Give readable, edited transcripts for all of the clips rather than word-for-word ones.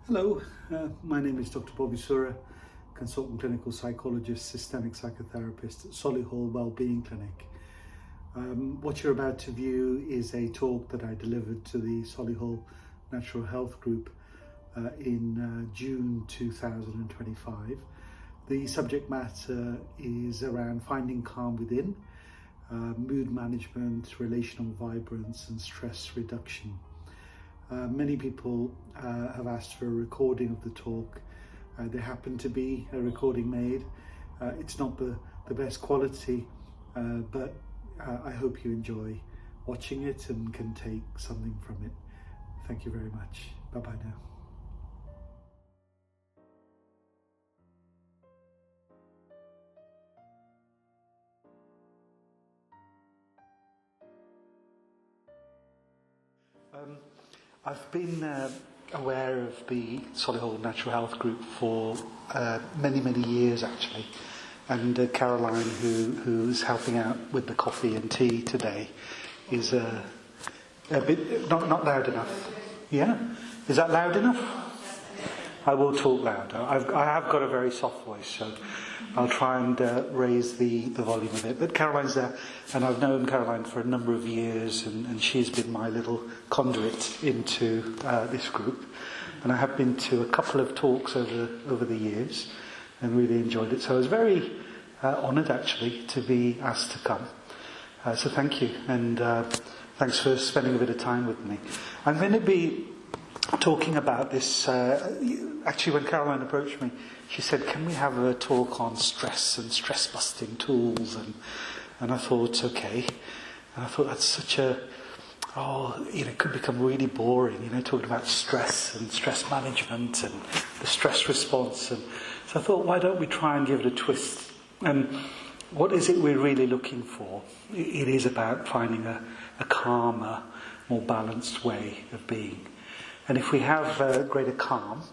Hello, my name is Dr Bobby Sura, consultant clinical psychologist, systemic psychotherapist at Solihull Wellbeing Clinic. What you're about to view is a talk that I delivered to the Solihull Natural Health Group in June 2025. The subject matter is around finding calm within, mood management, relational vibrance and stress reduction. Many people have asked for a recording of the talk. There happened to be a recording made. It's not the best quality, but I hope you enjoy watching it and can take something from it. Thank you very much. Bye-bye now. I've been aware of the Solihull Natural Health Group for many years actually, and Caroline, who's helping out with the coffee and tea today, is a bit not loud enough. Yeah, is that loud enough? I will talk louder. I have got a very soft voice, so I'll try and raise the volume a bit. But Caroline's there, and I've known Caroline for a number of years, and she's been my little conduit into this group. And I have been to a couple of talks over the years, and really enjoyed it. So I was very honoured, actually, to be asked to come. So thank you, and thanks for spending a bit of time with me. I'm going to be talking about this. Actually, when Caroline approached me, she said, "Can we have a talk on stress and stress-busting tools?" And I thought, okay. And I thought that's such a, it could become really boring, talking about stress and stress management and the stress response. And so I thought, why don't we try and give it a twist? And what is it we're really looking for? It is about finding a calmer, more balanced way of being. And if we have greater calm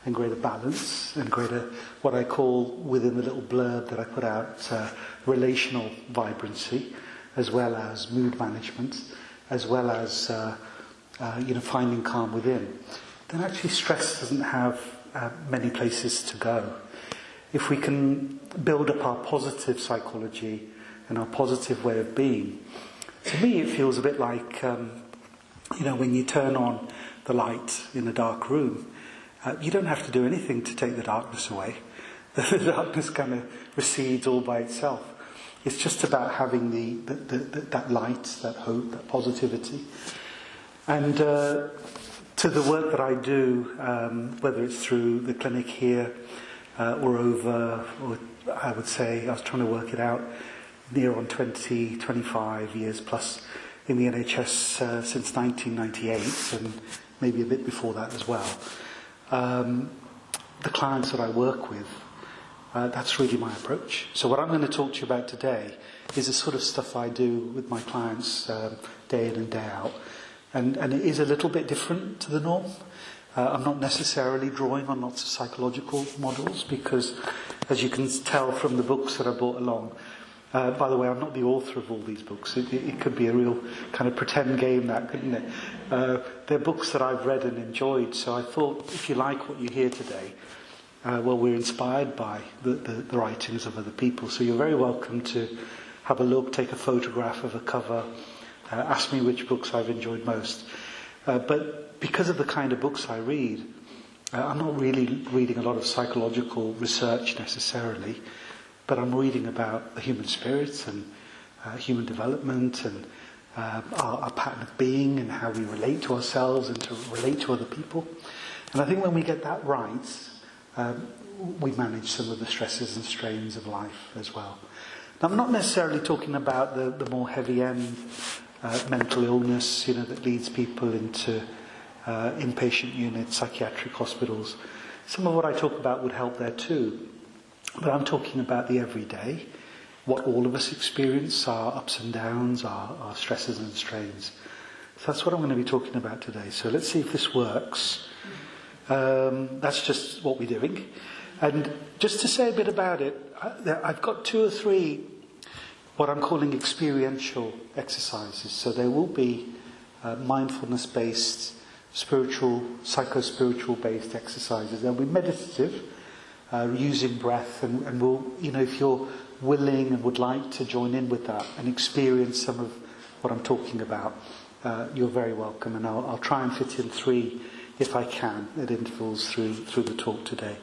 and greater balance and greater, what I call within the little blurb that I put out, relational vibrancy, as well as mood management, as well as finding calm within, then actually stress doesn't have many places to go. If we can build up our positive psychology and our positive way of being, to me it feels a bit like when you turn on the light in a dark room, you don't have to do anything to take the darkness away. The darkness kind of recedes all by itself. It's just about having that light, that hope, that positivity. And to the work that I do, whether it's through the clinic here or I would say, I was trying to work it out, near on 25 years plus in the NHS since 1998, and maybe a bit before that as well. The clients that I work with, that's really my approach. So what I'm going to talk to you about today is the sort of stuff I do with my clients day in and day out. And it is a little bit different to the norm. I'm not necessarily drawing on lots of psychological models because, as you can tell from the books that I brought along, by the way, I'm not the author of all these books. It could be a real kind of pretend game, that, couldn't it? They're books that I've read and enjoyed. So I thought, if you like what you hear today, we're inspired by the writings of other people. So you're very welcome to have a look, take a photograph of a cover, ask me which books I've enjoyed most. But because of the kind of books I read, I'm not really reading a lot of psychological research necessarily, but I'm reading about the human spirit and human development and our pattern of being and how we relate to ourselves and to relate to other people. And I think when we get that right, we manage some of the stresses and strains of life as well. Now, I'm not necessarily talking about the more heavy-end mental illness, that leads people into inpatient units, psychiatric hospitals. Some of what I talk about would help there too. But I'm talking about the everyday, what all of us experience, our ups and downs, our stresses and strains. So that's what I'm going to be talking about today. So let's see if this works. That's just what we're doing. And just to say a bit about it, I've got 2 or 3 what I'm calling experiential exercises. So there will be mindfulness-based spiritual, psycho-spiritual based exercises. They'll be meditative, using breath, and we'll, if you're willing and would like to join in with that and experience some of what I'm talking about, you're very welcome. And I'll try and fit in 3, if I can, at intervals through the talk today.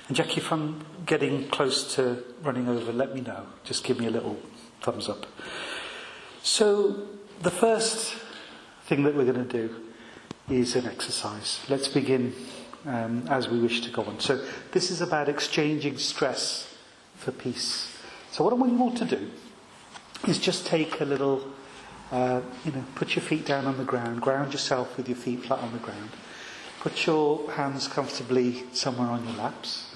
And Jackie, if I'm getting close to running over, let me know. Just give me a little thumbs up. So the first thing that we're going to do is an exercise. Let's begin as we wish to go on. So this is about exchanging stress for peace. So what I want you all to do is just take a little, put your feet down on the ground, ground yourself with your feet flat on the ground. Put your hands comfortably somewhere on your laps.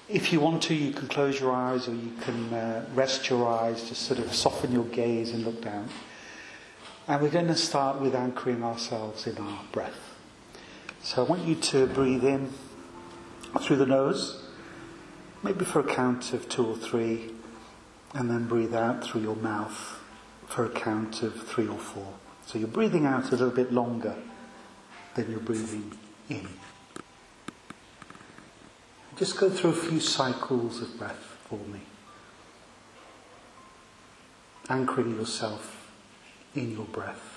If you want to, you can close your eyes, or you can rest your eyes, just sort of soften your gaze and look down. And we're going to start with anchoring ourselves in our breath. So I want you to breathe in through the nose, maybe for a count of 2 or 3, and then breathe out through your mouth for a count of 3 or 4. So you're breathing out a little bit longer than you're breathing in. Just go through a few cycles of breath for me. Anchoring yourself in your breath.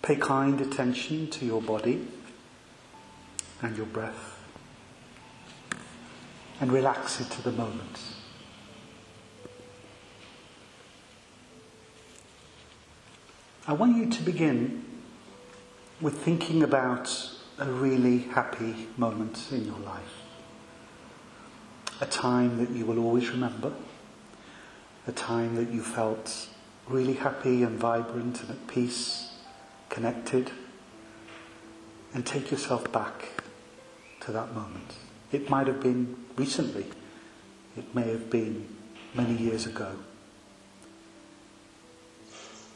Pay kind attention to your body and your breath, and relax it to the moment. I want you to begin with thinking about a really happy moment in your life. A time that you will always remember. A time that you felt really happy and vibrant and at peace, connected. And take yourself back to that moment. It might have been recently. It may have been many years ago.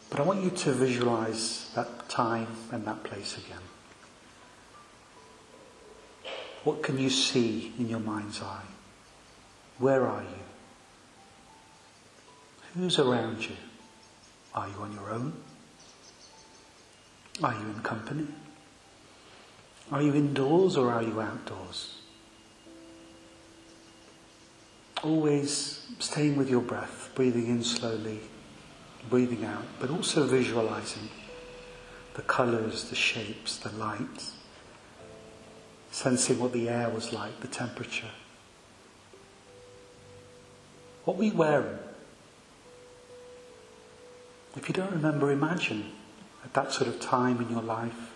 But I want you to visualize that time and that place again. What can you see in your mind's eye? Where are you? Who's around you? Are you on your own? Are you in company? Are you indoors or are you outdoors? Always staying with your breath, breathing in slowly, breathing out, but also visualizing the colours, the shapes, the light, sensing what the air was like, the temperature. What were you wearing? If you don't remember, imagine at that sort of time in your life,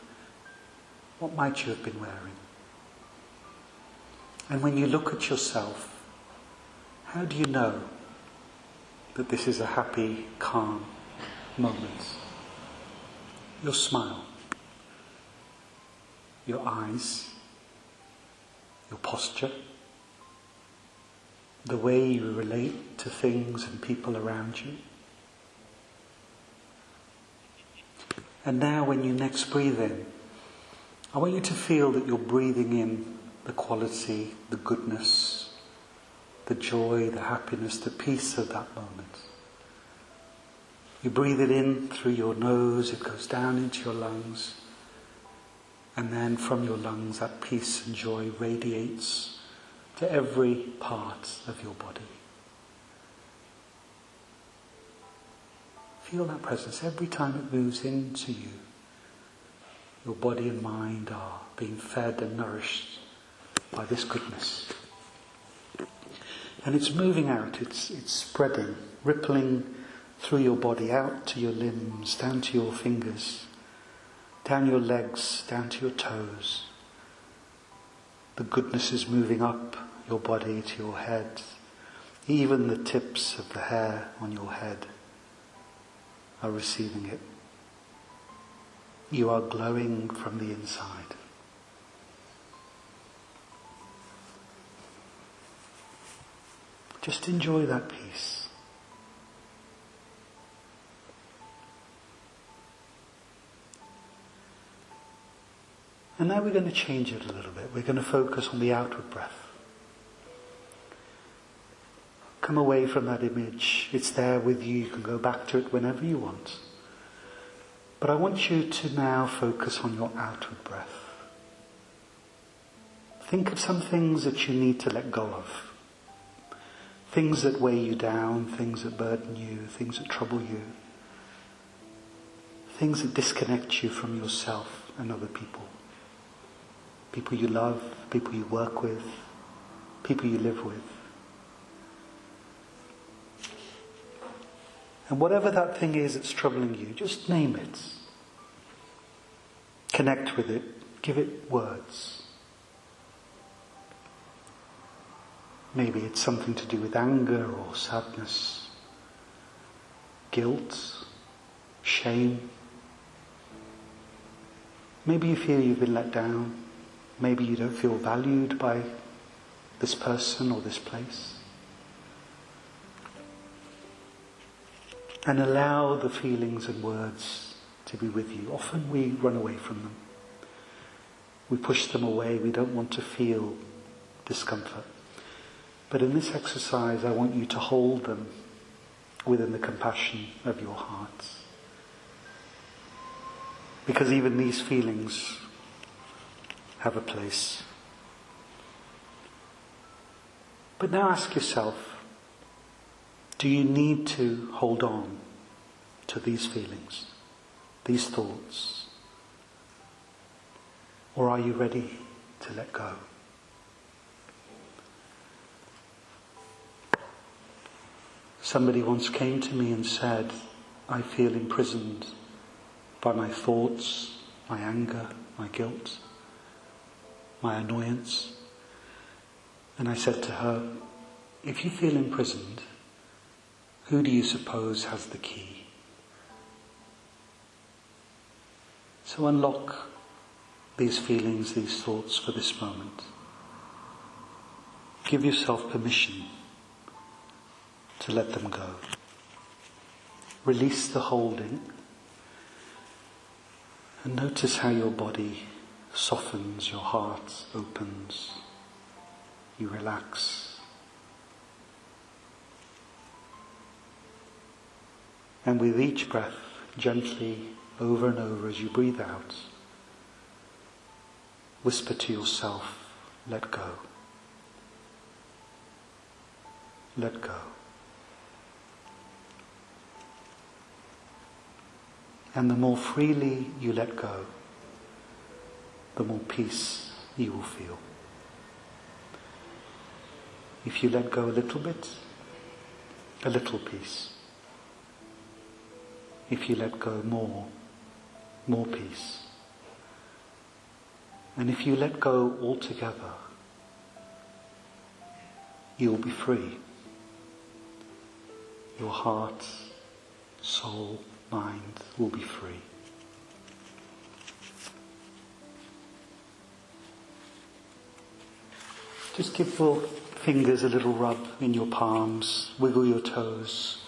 what might you have been wearing? And when you look at yourself, how do you know that this is a happy, calm moment? Your smile, your eyes, your posture, the way you relate to things and people around you. And now when you next breathe in, I want you to feel that you're breathing in the quality, the goodness, the joy, the happiness, the peace of that moment. You breathe it in through your nose, it goes down into your lungs, and then from your lungs that peace and joy radiates to every part of your body. Feel that presence every time it moves into you. Your body and mind are being fed and nourished by this goodness. And it's moving out, it's spreading, rippling through your body, out to your limbs, down to your fingers, down your legs, down to your toes. The goodness is moving up your body to your head. Even the tips of the hair on your head are receiving it. You are glowing from the inside. Just enjoy that peace. And now we're going to change it a little bit. We're going to focus on the outward breath. come away from that image. It's there with you. You can go back to it whenever you want. But I want you to now focus on your outward breath. Think of some things that you need to let go of. Things that weigh you down, things that burden you, things that trouble you. Things that disconnect you from yourself and other people. People you love, people you work with, people you live with. And whatever that thing is that's troubling you, just name it. Connect with it. Give it words. Maybe it's something to do with anger or sadness, guilt, shame. Maybe you feel you've been let down. Maybe you don't feel valued by this person or this place. And allow the feelings and words to be with you. Often we run away from them. We push them away. We don't want to feel discomfort. But in this exercise, I want you to hold them within the compassion of your hearts. Because even these feelings have a place. But now ask yourself, do you need to hold on to these feelings, these thoughts? Or are you ready to let go? Somebody once came to me and said, I feel imprisoned by my thoughts, my anger, my guilt, my annoyance. And I said to her, if you feel imprisoned, who do you suppose has the key? So unlock these feelings, these thoughts for this moment. Give yourself permission to let them go. Release the holding and notice how your body softens, your heart opens, you relax. And with each breath, gently, over and over as you breathe out, whisper to yourself, let go. Let go. And the more freely you let go, the more peace you will feel. If you let go a little bit, a little peace. If you let go more peace. And if you let go altogether, you will be free. Your heart, soul, mind will be free. Just give your fingers a little rub in your palms, wiggle your toes.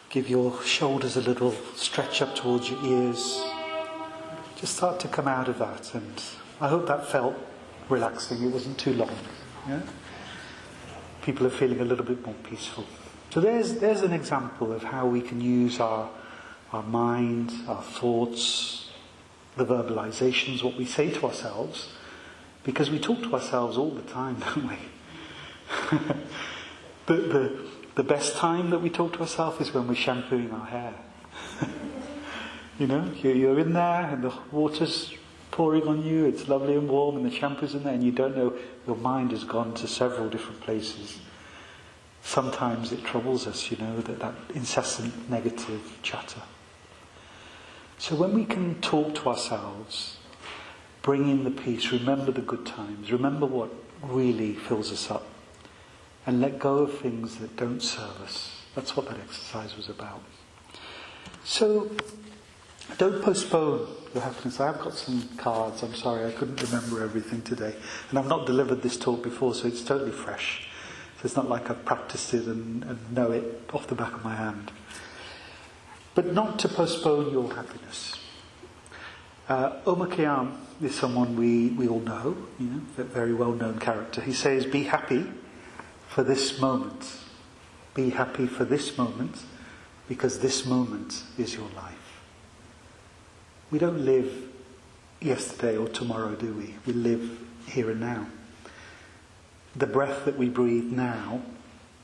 Give your shoulders a little stretch up towards your ears. Just start to come out of that, and I hope that felt relaxing. It wasn't too long. Yeah? People are feeling a little bit more peaceful. So there's an example of how we can use our mind, our thoughts, the verbalizations, what we say to ourselves, because we talk to ourselves all the time, don't we? The best time that we talk to ourselves is when we're shampooing our hair. You know, you're in there and the water's pouring on you, it's lovely and warm and the shampoo's in there and you don't know, your mind has gone to several different places. Sometimes it troubles us, you know, that incessant negative chatter. So when we can talk to ourselves, bring in the peace, remember the good times, remember what really fills us up, and let go of things that don't serve us. That's what that exercise was about. So, don't postpone your happiness. I've got some cards, I'm sorry, I couldn't remember everything today. And I've not delivered this talk before, so it's totally fresh. So it's not like I've practiced it and know it off the back of my hand. But not to postpone your happiness. Omar Khayyam is someone we all know, you know, a very well-known character. He says, be happy for this moment. Be happy for this moment, because this moment is your life. We don't live yesterday or tomorrow, do we? We live here and now. The breath that we breathe now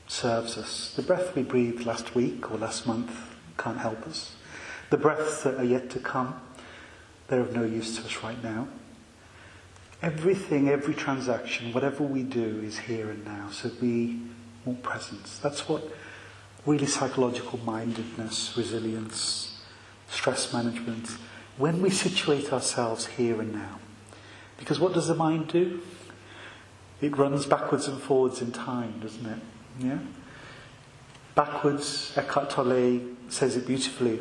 serves us. The breath we breathed last week or last month can't help us. The breaths that are yet to come, they're of no use to us right now. Everything, every transaction, whatever we do is here and now. So be more present. That's what really psychological mindedness, resilience, stress management, when we situate ourselves here and now. Because what does the mind do? It runs backwards and forwards in time, doesn't it? Yeah? Backwards, Eckhart Tolle says it beautifully.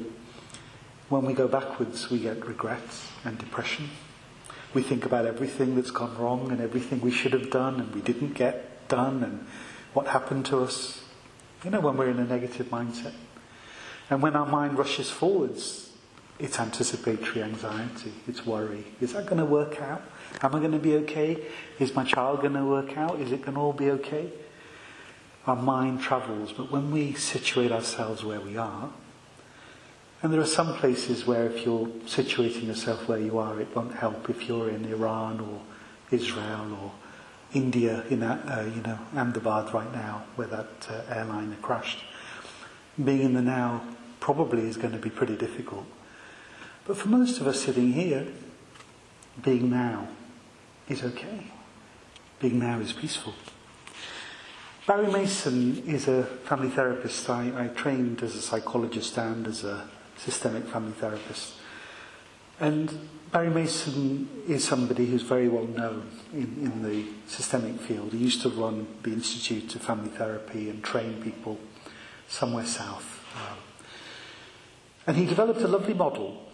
When we go backwards, we get regrets and depression. We think about everything that's gone wrong and everything we should have done and we didn't get done and what happened to us. You know, when we're in a negative mindset. And when our mind rushes forwards, it's anticipatory anxiety, it's worry. Is that going to work out? Am I going to be okay? Is my child going to work out? Is it going to all be okay? Our mind travels, but when we situate ourselves where we are, and there are some places where if you're situating yourself where you are, it won't help if you're in Iran or Israel or India, Ahmedabad right now, where that airliner crashed. Being in the now probably is going to be pretty difficult. But for most of us sitting here, being now is okay. Being now is peaceful. Barry Mason is a family therapist. I trained as a psychologist and as a systemic family therapist. And Barry Mason is somebody who's very well known in the systemic field. He used to run the Institute of Family Therapy and train people somewhere south. And he developed a lovely model.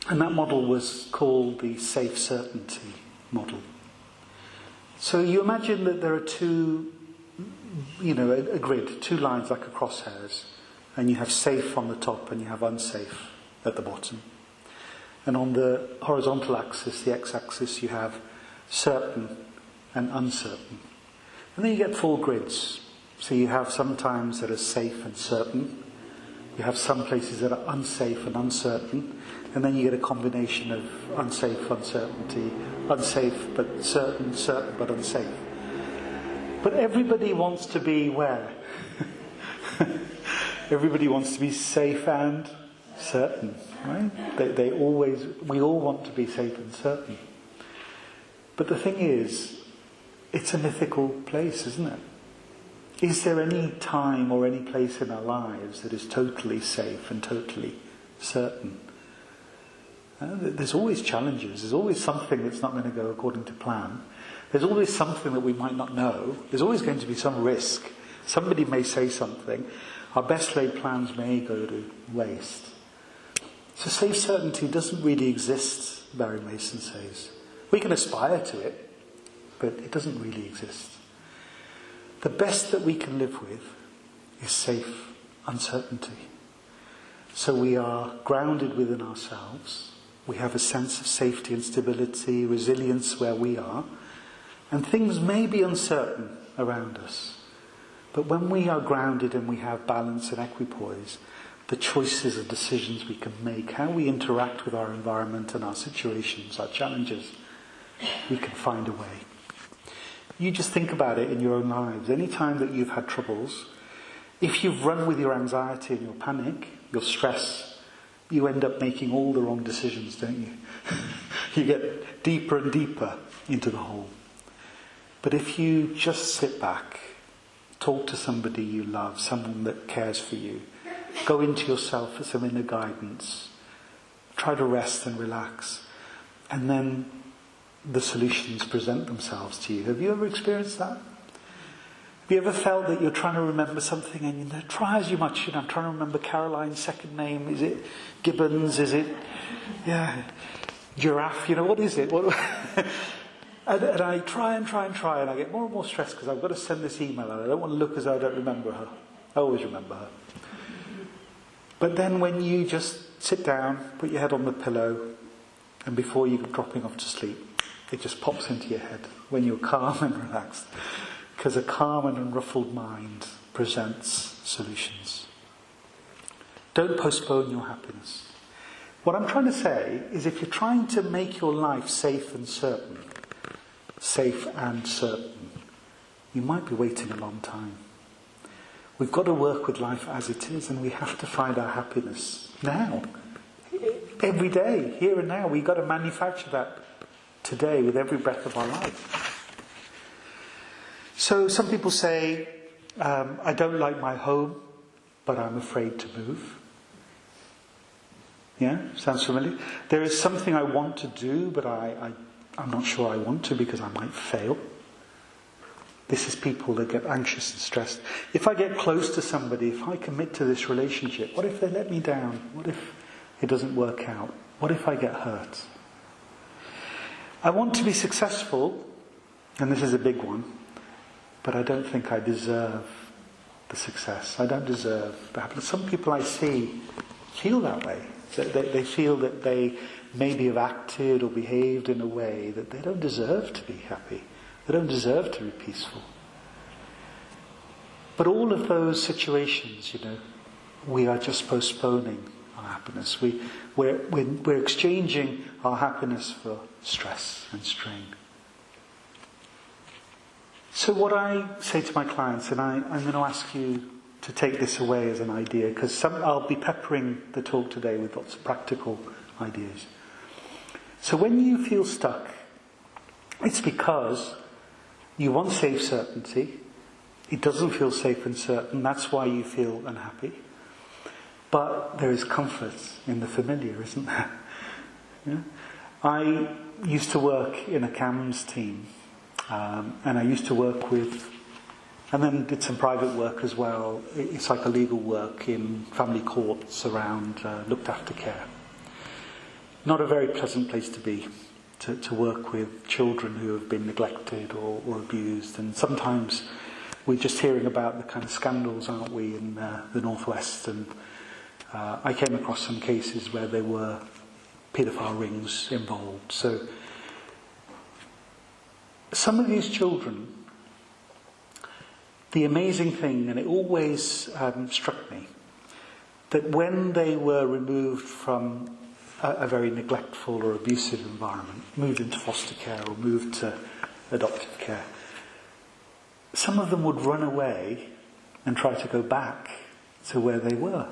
And that model was called the safe certainty model. So you imagine that there are a grid, two lines like a crosshairs, and you have safe on the top and you have unsafe at the bottom. And on the horizontal axis, the x-axis, you have certain and uncertain. And then you get four grids. So you have some times that are safe and certain. You have some places that are unsafe and uncertain. And then you get a combination of unsafe, uncertainty, unsafe but certain, certain but unsafe. But everybody wants to be where? Everybody wants to be safe and certain, right? We all want to be safe and certain. But the thing is, it's a mythical place, isn't it? Is there any time or any place in our lives that is totally safe and totally certain? There's always challenges. There's always something that's not going to go according to plan. There's always something that we might not know. There's always going to be some risk. Somebody may say something. Our best laid plans may go to waste. So safe certainty doesn't really exist, Barry Mason says. We can aspire to it, but it doesn't really exist. The best that we can live with is safe uncertainty. So we are grounded within ourselves. We have a sense of safety and stability, resilience where we are. And things may be uncertain around us. But when we are grounded and we have balance and equipoise, the choices and decisions we can make, how we interact with our environment and our situations, our challenges, we can find a way. You just think about it in your own lives. Any time that you've had troubles, if you've run with your anxiety and your panic, your stress, you end up making all the wrong decisions, don't you? You get deeper and deeper into the hole. But if you just sit back, talk to somebody you love, someone that cares for you, go into yourself for some inner guidance, try to rest and relax, and then the solutions present themselves to you. Have you ever experienced that? Have you ever felt that you're trying to remember something and you try as you much, I'm trying to remember Caroline's second name, is it Gibbons, is it, giraffe, what is it? And I try and I get more and more stressed because I've got to send this email and I don't want to look as though I don't remember her. I always remember her. But then when you just sit down, put your head on the pillow, and before you're dropping off to sleep, it just pops into your head when you're calm and relaxed. Because a calm and unruffled mind presents solutions. Don't postpone your happiness. What I'm trying to say is if you're trying to make your life safe and certain, you might be waiting a long time. We've got to work with life as it is, and we have to find our happiness now. Every day, here and now. We've got to manufacture that today with every breath of our life. So some people say, I don't like my home, but I'm afraid to move. Yeah, sounds familiar? There is something I want to do, but I'm not sure I want to because I might fail. This is people that get anxious and stressed. If I get close to somebody, if I commit to this relationship, what if they let me down? What if it doesn't work out? What if I get hurt? I want to be successful, and this is a big one, but I don't think I deserve the success. I don't deserve the happiness. Some people I see feel that way. They feel that they maybe have acted or behaved in a way that they don't deserve to be happy. They don't deserve to be peaceful. But all of those situations, we are just postponing our happiness. We're exchanging our happiness for stress and strain. So what I say to my clients, and I'm going to ask you to take this away as an idea, because I'll be peppering the talk today with lots of practical ideas. So when you feel stuck, it's because you want safe certainty. It doesn't feel safe and certain. That's why you feel unhappy. But there is comfort in the familiar, isn't there? Yeah? I used to work in a CAMS team, and I used to work with, and then did some private work as well. It's like a legal work in family courts around looked after care. Not a very pleasant place to be, to work with children who have been neglected or abused. And sometimes we're just hearing about the kind of scandals, aren't we, in the Northwest. And I came across some cases where there were paedophile rings involved. So some of these children, the amazing thing, and it always struck me, that when they were removed from a very neglectful or abusive environment, moved into foster care or moved to adoptive care, some of them would run away and try to go back to where they were.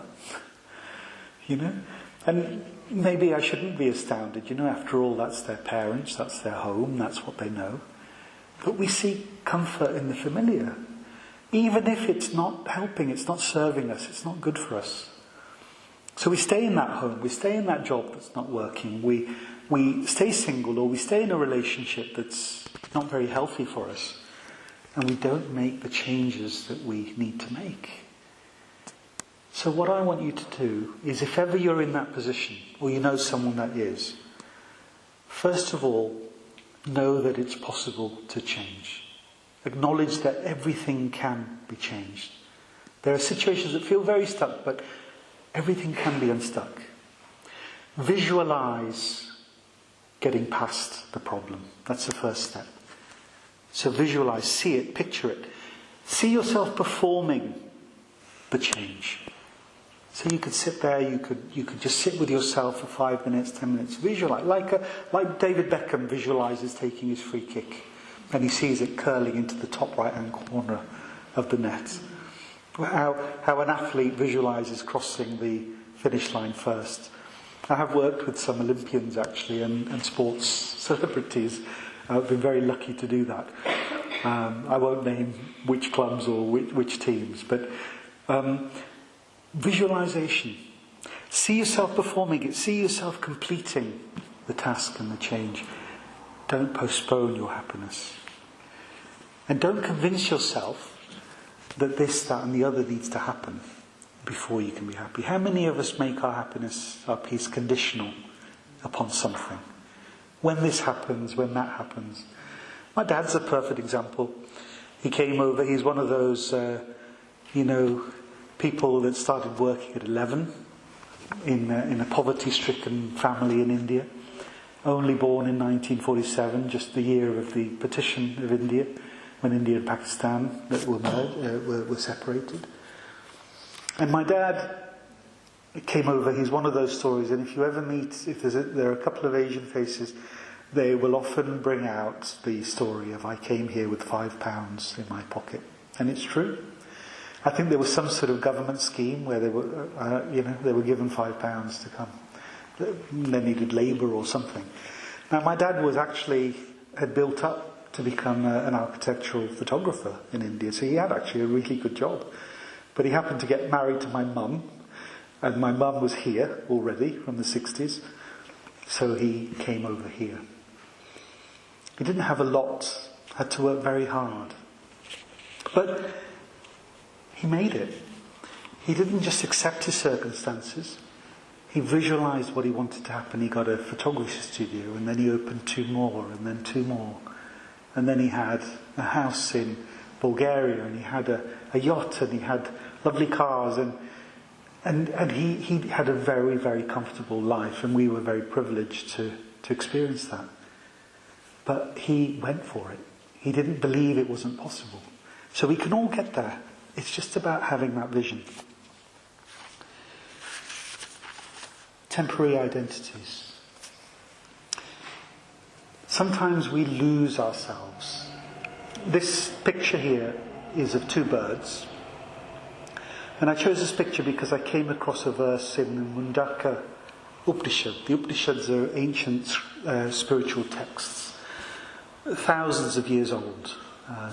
And maybe I shouldn't be astounded, after all, that's their parents, that's their home, that's what they know. But we seek comfort in the familiar. Even if it's not helping, it's not serving us, it's not good for us. So we stay in that home, we stay in that job that's not working, we stay single, or we stay in a relationship that's not very healthy for us, and we don't make the changes that we need to make. So what I want you to do is, if ever you're in that position, or you know someone that is, first of all, know that it's possible to change. Acknowledge that everything can be changed. There are situations that feel very stuck, but everything can be unstuck. Visualize getting past the problem. That's the first step. So visualize, see it, picture it. See yourself performing the change. So you could sit there, you could just sit with yourself for 5 minutes, 10 minutes. Visualize, like David Beckham visualizes taking his free kick, and he sees it curling into the top right-hand corner of the net. How an athlete visualizes crossing the finish line first. I have worked with some Olympians actually, and sports celebrities. I've been very lucky to do that. I won't name which clubs or which teams, but visualization. See yourself performing it. See yourself completing the task and the change. Don't postpone your happiness. And don't convince yourself that this, that and the other needs to happen before you can be happy. How many of us make our happiness, our peace, conditional upon something? When this happens, when that happens. My dad's a perfect example. He came over, he's one of those, people that started working at 11 in a poverty-stricken family in India. Only born in 1947, just the year of the partition of India. when India and Pakistan were separated. And my dad came over. He's one of those stories, and if you ever meet, there are a couple of Asian faces, they will often bring out the story of I came here with £5 in my pocket, and it's true. I think there was some sort of government scheme where they were given £5 to come. They needed labour or something. Now, my dad had built up to become an architectural photographer in India, so he had actually a really good job. But he happened to get married to my mum, and my mum was here already from the 60s, so he came over here. He didn't have a lot, had to work very hard. But he made it. He didn't just accept his circumstances. He visualised what he wanted to happen. He got a photography studio, and then he opened 2 more, and then 2 more. And then he had a house in Bulgaria, and he had a yacht, and he had lovely cars, and he had a very, very comfortable life, and we were very privileged to experience that. But he went for it. He didn't believe it wasn't possible. So we can all get there. It's just about having that vision. Temporary identities. Sometimes we lose ourselves. This picture here is of 2 birds. And I chose this picture because I came across a verse in the Mundaka Upanishad. The Upanishads are ancient spiritual texts, thousands of years old.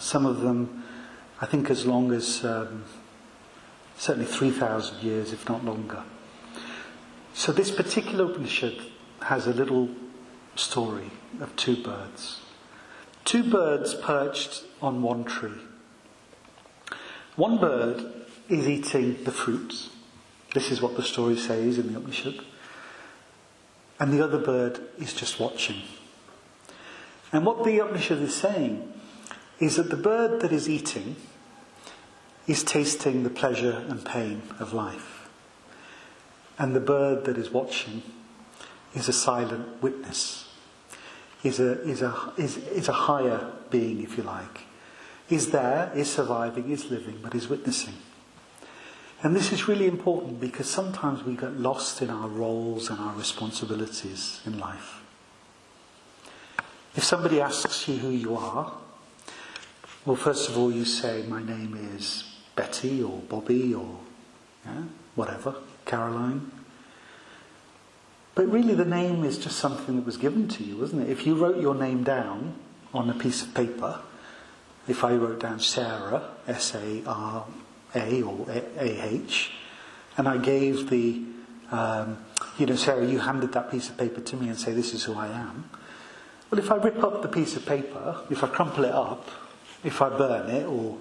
Some of them, I think, as long as certainly 3,000 years, if not longer. So this particular Upanishad has a little story of 2 birds. 2 birds perched on one tree. One bird is eating the fruits. This is what the story says in the Upanishad. And the other bird is just watching. And what the Upanishad is saying is that the bird that is eating is tasting the pleasure and pain of life. And the bird that is watching is a silent witness, is a higher being, if you like. Is there, is surviving, is living, but is witnessing. And this is really important because sometimes we get lost in our roles and our responsibilities in life. If somebody asks you who you are, well, first of all you say, my name is Betty or Bobby or whatever, Caroline. But really the name is just something that was given to you, isn't it? If you wrote your name down on a piece of paper, if I wrote down Sarah, S-A-R-A or A-H, and I gave the, Sarah, you handed that piece of paper to me and say, this is who I am. Well, if I rip up the piece of paper, if I crumple it up, if I burn it or,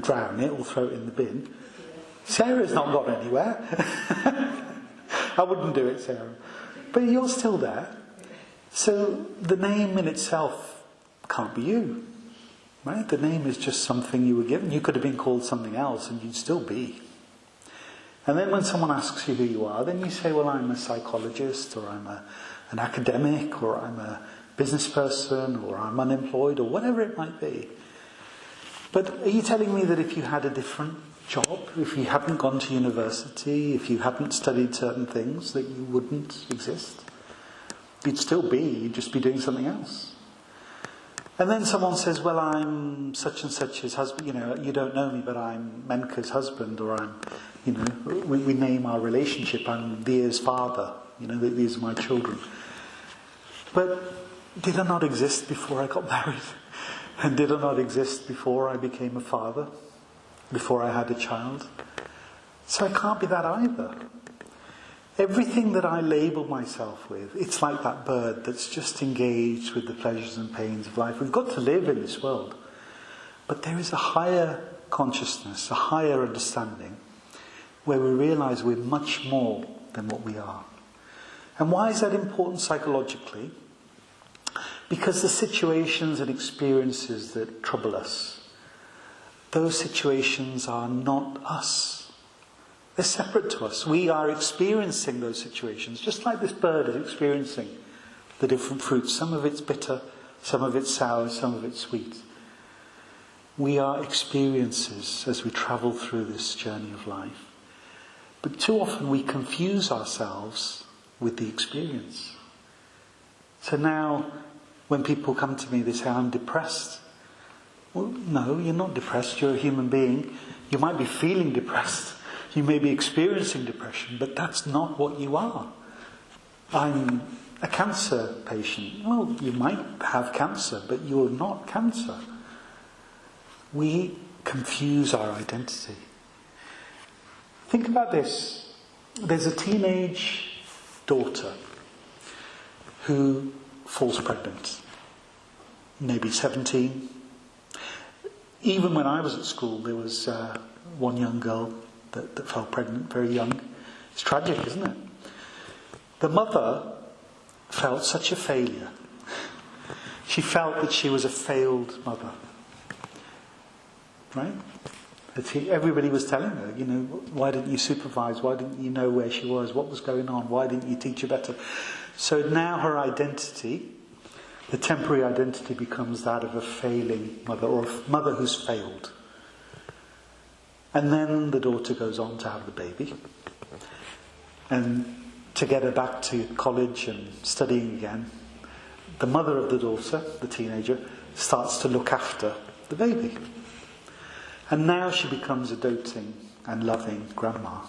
drown it or throw it in the bin, Sarah's not gone anywhere. I wouldn't do it, Sarah. But you're still there. So the name in itself can't be you. Right? The name is just something you were given. You could have been called something else and you'd still be. And then when someone asks you who you are, then you say, well, I'm a psychologist, or I'm an academic, or I'm a business person, or I'm unemployed, or whatever it might be. But are you telling me that if you had a different job, if you hadn't gone to university, if you hadn't studied certain things, that you wouldn't exist? You'd still be, you'd just be doing something else. And then someone says, well, I'm such and such's husband, you don't know me, but I'm Menka's husband, or I'm, we name our relationship, I'm Dia's father, these are my children. But did I not exist before I got married? And did I not exist before I became a father? Before I had a child? So I can't be that either. Everything that I label myself with, it's like that bird that's just engaged with the pleasures and pains of life. We've got to live in this world. But there is a higher consciousness, a higher understanding, where we realise we're much more than what we are. And why is that important psychologically? Because the situations and experiences that trouble us, those situations are not us. They're separate to us. We are experiencing those situations, just like this bird is experiencing the different fruits. Some of it's bitter, some of it's sour, some of it's sweet. We are experiences as we travel through this journey of life. But too often we confuse ourselves with the experience. So now, when people come to me, they say, I'm depressed. Well, no, you're not depressed, you're a human being. You might be feeling depressed, you may be experiencing depression, but that's not what you are. I'm a cancer patient. Well, you might have cancer, but you're not cancer. We confuse our identity. Think about this. There's a teenage daughter who falls pregnant, maybe 17. Even when I was at school, there was one young girl that fell pregnant very young. It's tragic, isn't it? The mother felt such a failure. She felt that she was a failed mother. Right? Everybody was telling her, why didn't you supervise? Why didn't you know where she was? What was going on? Why didn't you teach her better? So now her identity, the temporary identity, becomes that of a failing mother, or a mother who's failed. And then the daughter goes on to have the baby. And to get her back to college and studying again, the mother of the daughter, the teenager, starts to look after the baby. And now she becomes a doting and loving grandma.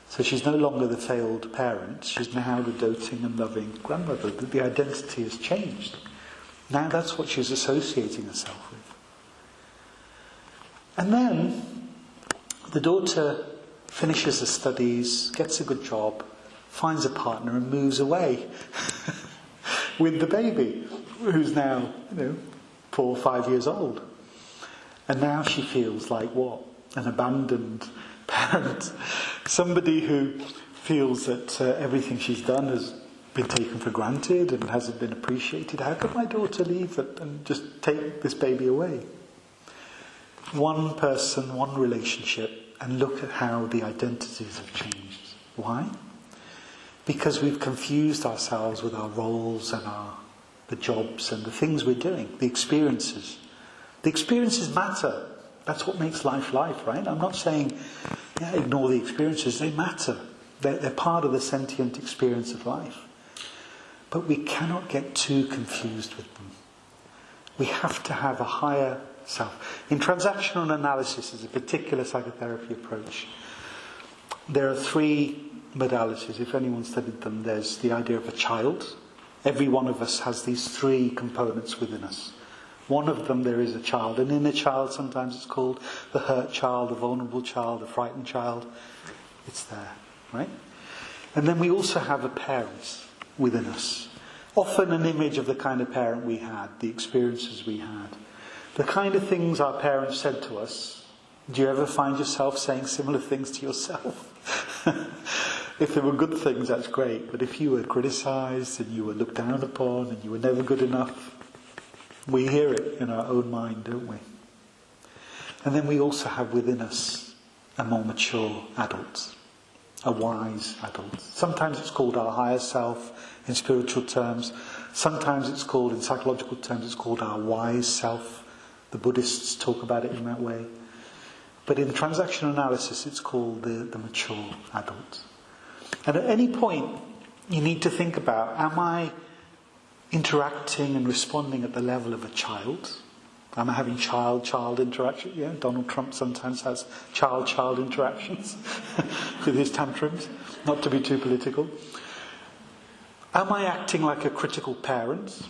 So she's no longer the failed parent, she's now the doting and loving grandmother. The identity has changed. Now that's what she's associating herself with. And then the daughter finishes her studies, gets a good job, finds a partner and moves away with the baby, who's now, 4 or 5 years old. And now she feels like what? An abandoned parent. Somebody who feels that everything she's done has been taken for granted and hasn't been appreciated. How could my daughter leave it and just take this baby away? One person, one relationship, and look at how the identities have changed. Why? Because we've confused ourselves with our roles and the jobs and the things we're doing, the experiences. The experiences matter. That's what makes life life, right? I'm not saying, ignore the experiences. They matter. They're part of the sentient experience of life. But we cannot get too confused with them. We have to have a higher self. In transactional analysis, is a particular psychotherapy approach. There are 3 modalities. If anyone studied them, there's the idea of a child. Every one of us has these 3 components within us. One of them, there is a child. And in a child, sometimes it's called the hurt child, the vulnerable child, the frightened child. It's there, right? And then we also have a parent within us. Often an image of the kind of parent we had, the experiences we had. The kind of things our parents said to us. Do you ever find yourself saying similar things to yourself? If there were good things, that's great. But if you were criticised and you were looked down upon and you were never good enough, we hear it in our own mind, don't we? And then we also have within us a more mature adult, a wise adult. Sometimes it's called our higher self in spiritual terms. Sometimes it's called, in psychological terms, it's called our wise self. The Buddhists talk about it in that way. But in transactional analysis, it's called the mature adult. And at any point, you need to think about, am I interacting and responding at the level of a child? Am I having child-child interaction? Yeah, Donald Trump sometimes has child-child interactions with his tantrums, not to be too political. Am I acting like a critical parent?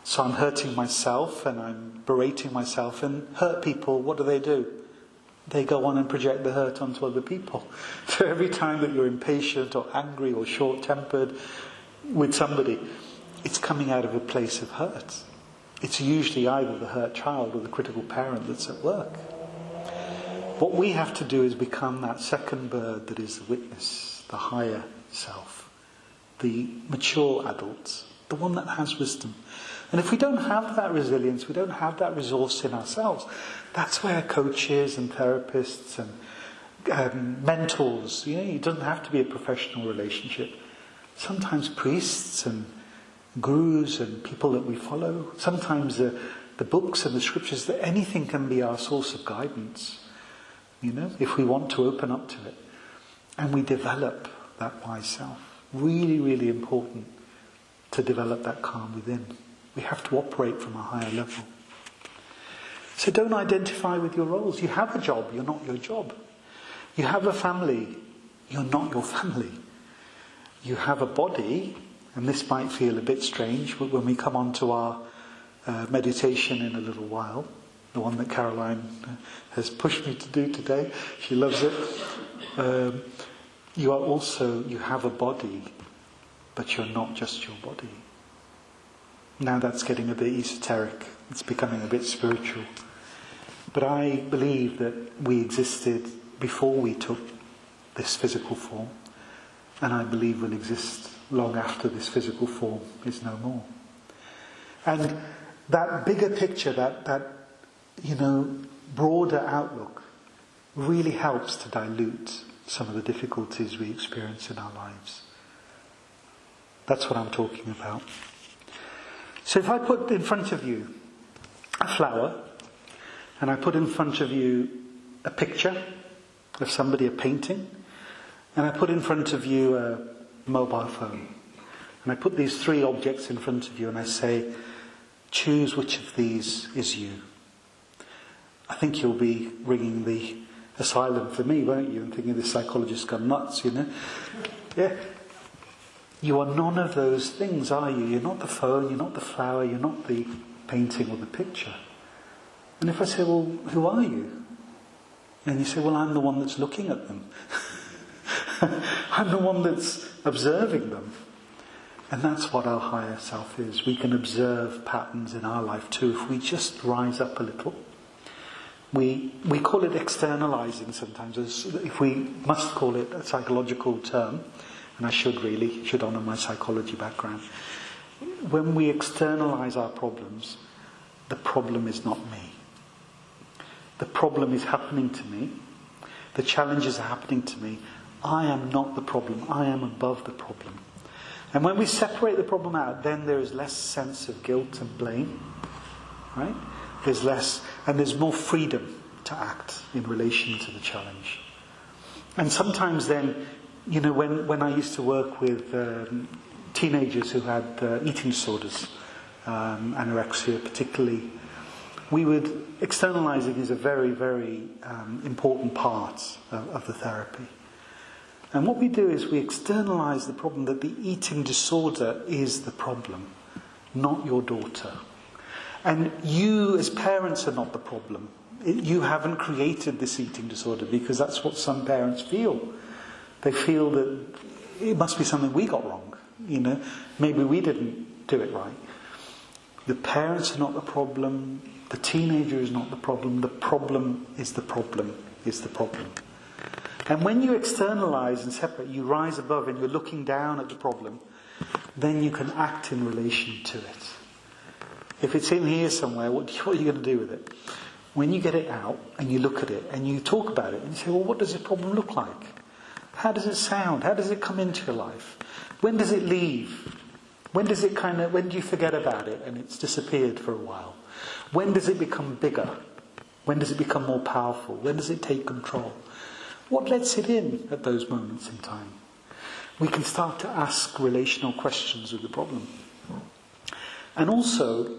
So I'm hurting myself and I'm berating myself, and hurt people, what do? They go on and project the hurt onto other people. So every time that you're impatient or angry or short-tempered with somebody, it's coming out of a place of hurt. It's usually either the hurt child or the critical parent that's at work. What we have to do is become that second bird that is the witness, the higher self, the mature adult, the one that has wisdom. And if we don't have that resilience, we don't have that resource in ourselves, that's where coaches and therapists and mentors, it doesn't have to be a professional relationship. Sometimes priests and gurus and people that we follow, sometimes the books and the scriptures, that anything can be our source of guidance, if we want to open up to it. And we develop that wise self. Really, really important to develop that calm within. We have to operate from a higher level. So don't identify with your roles. You have a job, you're not your job. You have a family, you're not your family. You have a body, and this might feel a bit strange, but when we come on to our meditation in a little while, the one that Caroline has pushed me to do today, she loves it. You have a body, but you're not just your body. Now that's getting a bit esoteric, it's becoming a bit spiritual. But I believe that we existed before we took this physical form, and I believe will exist long after this physical form is no more. And that bigger picture, that broader outlook, really helps to dilute some of the difficulties we experience in our lives. That's what I'm talking about. So if I put in front of you a flower, and I put in front of you a picture of somebody, a painting, and I put in front of you a mobile phone, and I put these three objects in front of you and I say, choose which of these is you. I think you'll be ringing the asylum for me, won't you? And thinking this psychologist's gone nuts, Yeah. You are none of those things, are you? You're not the phone, you're not the flower, you're not the painting or the picture. And if I say, well, who are you? And you say, well, I'm the one that's looking at them. I'm the one that's observing them. And that's what our higher self is. We can observe patterns in our life too if we just rise up a little. We call it externalizing sometimes, if we must call it a psychological term, and I should honour my psychology background. When we externalize our problems, the problem is not me. The problem is happening to me. The challenges are happening to me. I am not the problem. I am above the problem. And when we separate the problem out, then there is less sense of guilt and blame. Right? There's less, and there's more freedom to act in relation to the challenge. And sometimes then, when I used to work with teenagers who had eating disorders, anorexia particularly, externalizing is a very, very important part of the therapy. And what we do is we externalize the problem that the eating disorder is the problem, not your daughter. And you as parents are not the problem. You haven't created this eating disorder, because that's what some parents feel. They feel that it must be something we got wrong. Maybe we didn't do it right. The parents are not the problem. The teenager is not the problem. The problem is the problem is the problem. And when you externalize and separate, you rise above and you're looking down at the problem, then you can act in relation to it. If it's in here somewhere, what are you going to do with it? When you get it out and you look at it and you talk about it and you say, well, what does this problem look like? How does it sound? How does it come into your life? When does it leave? When do you forget about it and it's disappeared for a while? When does it become bigger? When does it become more powerful? When does it take control? What lets it in at those moments in time? We can start to ask relational questions with the problem. And also,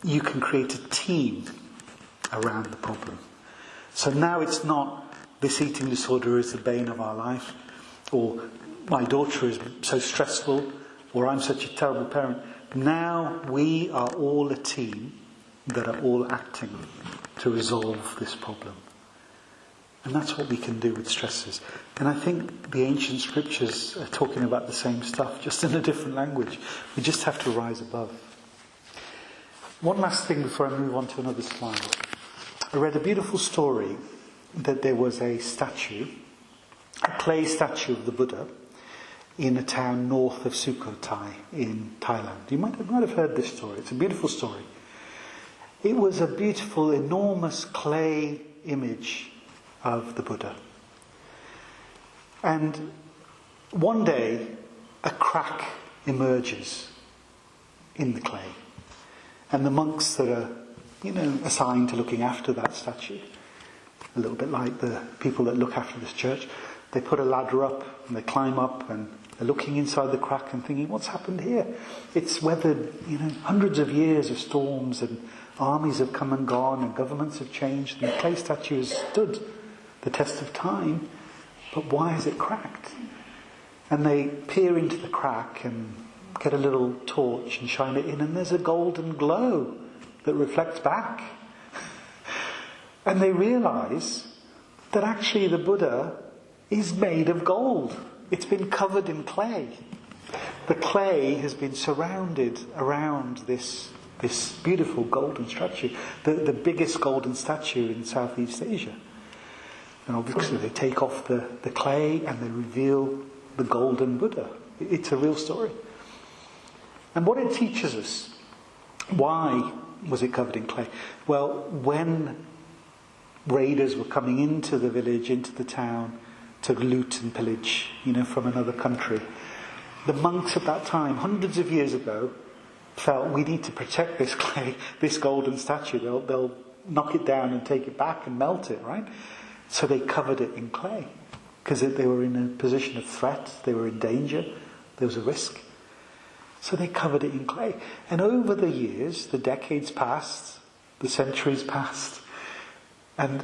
you can create a team around the problem. So now it's not this eating disorder is the bane of our life, or my daughter is so stressful, or I'm such a terrible parent. Now we are all a team that are all acting to resolve this problem. And that's what we can do with stresses. And I think the ancient scriptures are talking about the same stuff, just in a different language. We just have to rise above. One last thing before I move on to another slide. I read a beautiful story that there was a statue, a clay statue of the Buddha, in a town north of Sukhothai in Thailand. You might have heard this story. It's a beautiful story. It was a beautiful, enormous clay image of the Buddha. And one day, a crack emerges in the clay. And the monks that are assigned to looking after that statue. A little bit like the people that look after this church. They put a ladder up and they climb up and they're looking inside the crack and thinking, what's happened here? It's weathered, hundreds of years of storms, and armies have come and gone and governments have changed, and the clay statue has stood the test of time, but why is it cracked? And they peer into the crack and get a little torch and shine it in, and there's a golden glow that reflects back. And they realise that actually the Buddha is made of gold. It's been covered in clay. The clay has been surrounded around this beautiful golden statue, the biggest golden statue in Southeast Asia. And obviously they take off the clay and they reveal the golden Buddha. It's a real story. And what it teaches us, why was it covered in clay? Well, when raiders were coming into the village, into the town, to loot and pillage, from another country, the monks at that time, hundreds of years ago, felt we need to protect this clay, this golden statue. They'll knock it down and take it back and melt it, right? So they covered it in clay because they were in a position of threat, they were in danger, there was a risk. So they covered it in clay. And over the years, the decades passed, the centuries passed, and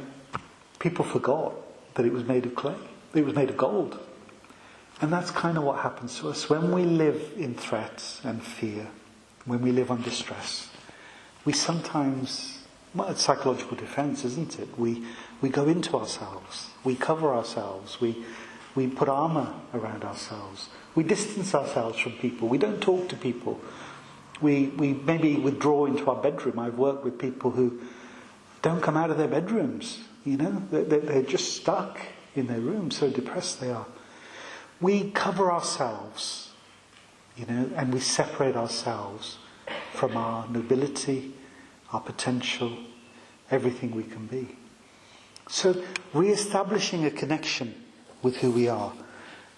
people forgot that it was made of clay. It was made of gold. And that's kind of what happens to us. When we live in threat and fear, when we live under stress, we sometimes, it's psychological defense, isn't it? We go into ourselves, we cover ourselves, we put armour around ourselves, we distance ourselves from people, we don't talk to people, we maybe withdraw into our bedroom. I've worked with people who don't come out of their bedrooms, they're just stuck in their room, so depressed they are. We cover ourselves, and we separate ourselves from our nobility, our potential, everything we can be. So re-establishing a connection with who we are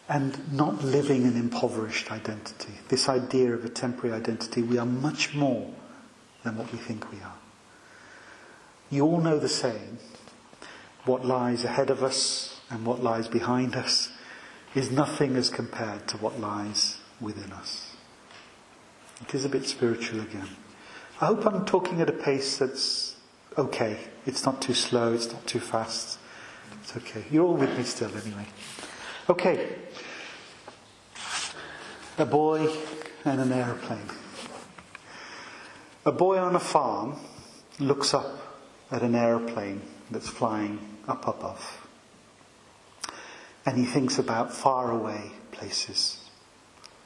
and not living an impoverished identity. This idea of a temporary identity, we are much more than what we think we are. You all know the saying, what lies ahead of us and what lies behind us is nothing as compared to what lies within us. It is a bit spiritual again. I hope I'm talking at a pace that's okay. It's not too slow, it's not too fast. It's okay. You're all with me still anyway. Okay. A boy and an aeroplane. A boy on a farm looks up at an aeroplane that's flying up above. And he thinks about faraway places.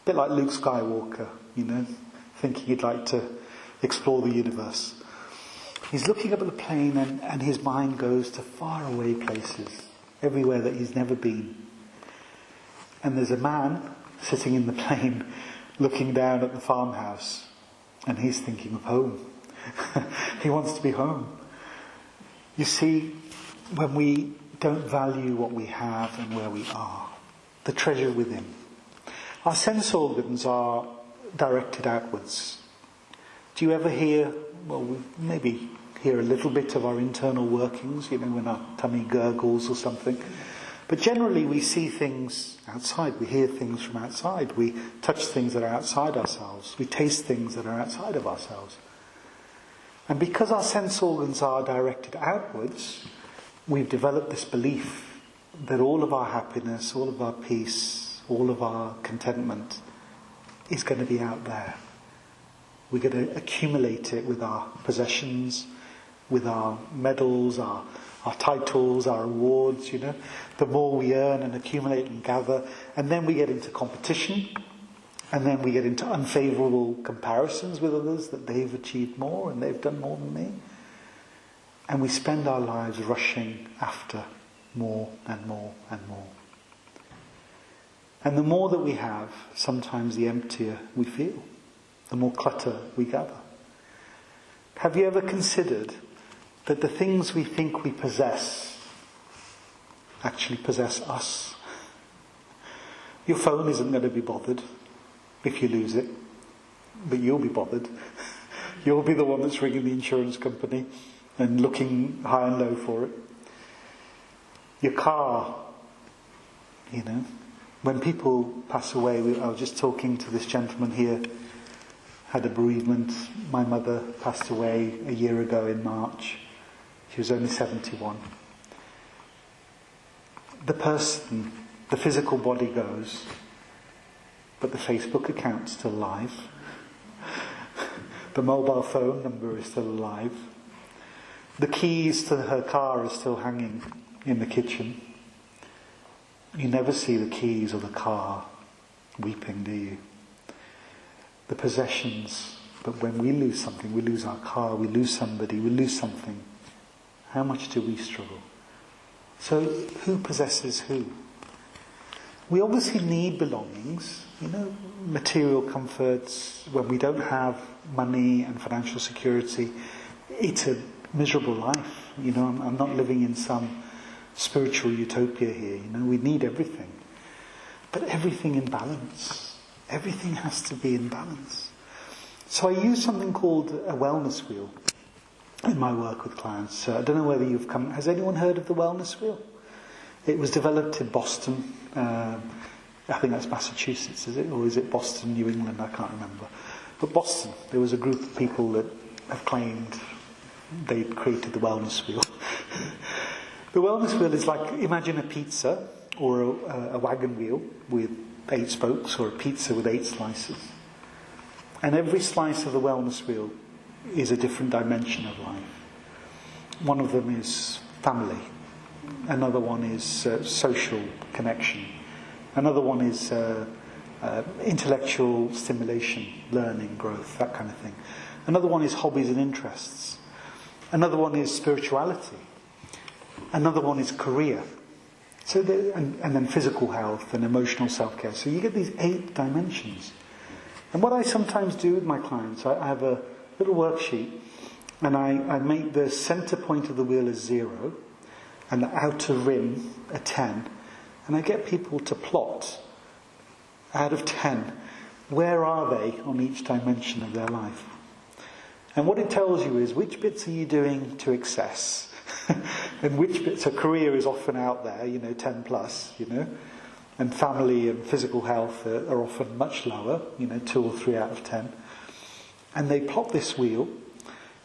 A bit like Luke Skywalker, thinking he'd like to explore the universe. He's looking up at the plane and his mind goes to faraway places, everywhere that he's never been. And there's a man sitting in the plane looking down at the farmhouse, and he's thinking of home. He wants to be home. You see, when we don't value what we have and where we are, the treasure within. Our sense organs are directed outwards. Do you ever hear, we maybe hear a little bit of our internal workings, when our tummy gurgles or something. But generally we see things outside, we hear things from outside, we touch things that are outside ourselves, we taste things that are outside of ourselves. And because our sense organs are directed outwards, we've developed this belief that all of our happiness, all of our peace, all of our contentment is going to be out there. We're going to accumulate it with our possessions, with our medals, our titles, our awards, The more we earn and accumulate and gather, and then we get into competition, and then we get into unfavourable comparisons with others, that they've achieved more and they've done more than me. And we spend our lives rushing after more and more and more. And the more that we have, sometimes the emptier we feel, the more clutter we gather. Have you ever considered that the things we think we possess actually possess us? Your phone isn't going to be bothered if you lose it, but you'll be bothered. You'll be the one that's ringing the insurance company and looking high and low for it. Your car, when people pass away, I was just talking to this gentleman here, had a bereavement. My mother passed away a year ago in March. She was only 71. The person, the physical body goes, but the Facebook account's still live. The mobile phone number is still alive. The keys to her car are still hanging in the kitchen. You never see the keys or the car weeping, do you? The possessions. But when we lose something, we lose our car, we lose somebody, we lose something. How much do we struggle? So who possesses who? We obviously need belongings, material comforts. When we don't have money and financial security, it's a miserable life. I'm not living in some spiritual utopia here. We need everything. But everything in balance. Everything has to be in balance. So I use something called a wellness wheel in my work with clients. I don't know whether has anyone heard of the wellness wheel? It was developed in Boston. I think that's Massachusetts, is it? Or is it Boston, New England? I can't remember. But Boston, there was a group of people that have claimed they'd created the wellness wheel. The wellness wheel is like, imagine a pizza or a wagon wheel with 8 spokes, or a pizza with 8 slices. And every slice of the wellness wheel is a different dimension of life. One of them is family. Another one is social connection. Another one is intellectual stimulation, learning, growth, that kind of thing. Another one is hobbies and interests. Another one is spirituality. Another one is career. So and then physical health and emotional self-care. So you get these 8 dimensions. And what I sometimes do with my clients, I have a little worksheet, and I make the center point of the wheel as 0 and the outer rim a 10, and I get people to plot out of 10 where are they on each dimension of their life. And what it tells you is which bits are you doing to excess and which bits. So career is often out there, 10 plus, and family and physical health are often much lower, 2 or 3 out of 10. And they plot this wheel,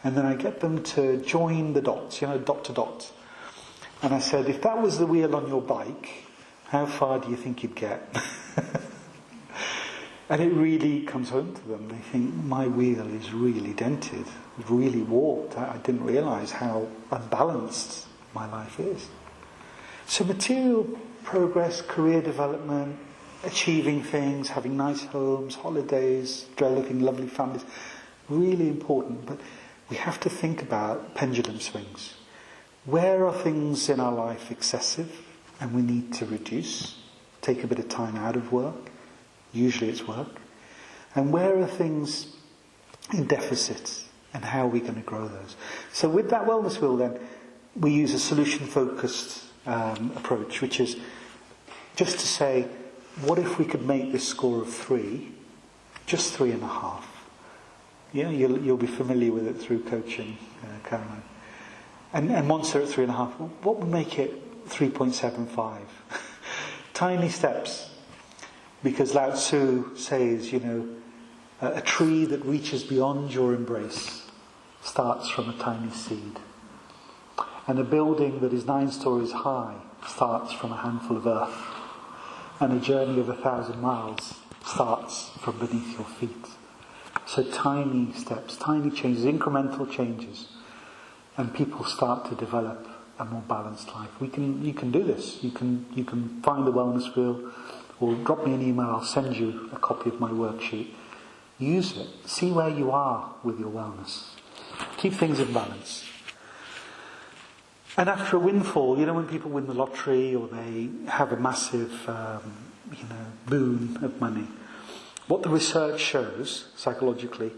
and then I get them to join the dots, dot to dot. And I said, if that was the wheel on your bike, how far do you think you'd get? And it really comes home to them. They think, my wheel is really dented, really warped. I didn't realise how unbalanced my life is. So material progress, career development, achieving things, having nice homes, holidays, developing lovely families, really important. But we have to think about pendulum swings. Where are things in our life excessive and we need to reduce? Take a bit of time out of work. Usually it's work. And where are things in deficit, and how are we going to grow those? So with that wellness wheel then, we use a solution-focused approach, which is just to say, what if we could make this score of 3 just 3.5? Yeah, you'll be familiar with it through coaching, Caroline. And once they're at 3.5, what would make it 3.75? Tiny steps. Because Lao Tzu says, a tree that reaches beyond your embrace starts from a tiny seed. And a building that is 9 stories high starts from a handful of earth. And a journey of 1,000 miles starts from beneath your feet. So tiny steps, tiny changes, incremental changes. And people start to develop a more balanced life. You can do this. You can find the wellness wheel, or drop me an email, I'll send you a copy of my worksheet. Use it. See where you are with your wellness. Keep things in balance. And after a windfall, when people win the lottery or they have a massive, boon of money, what the research shows, psychologically,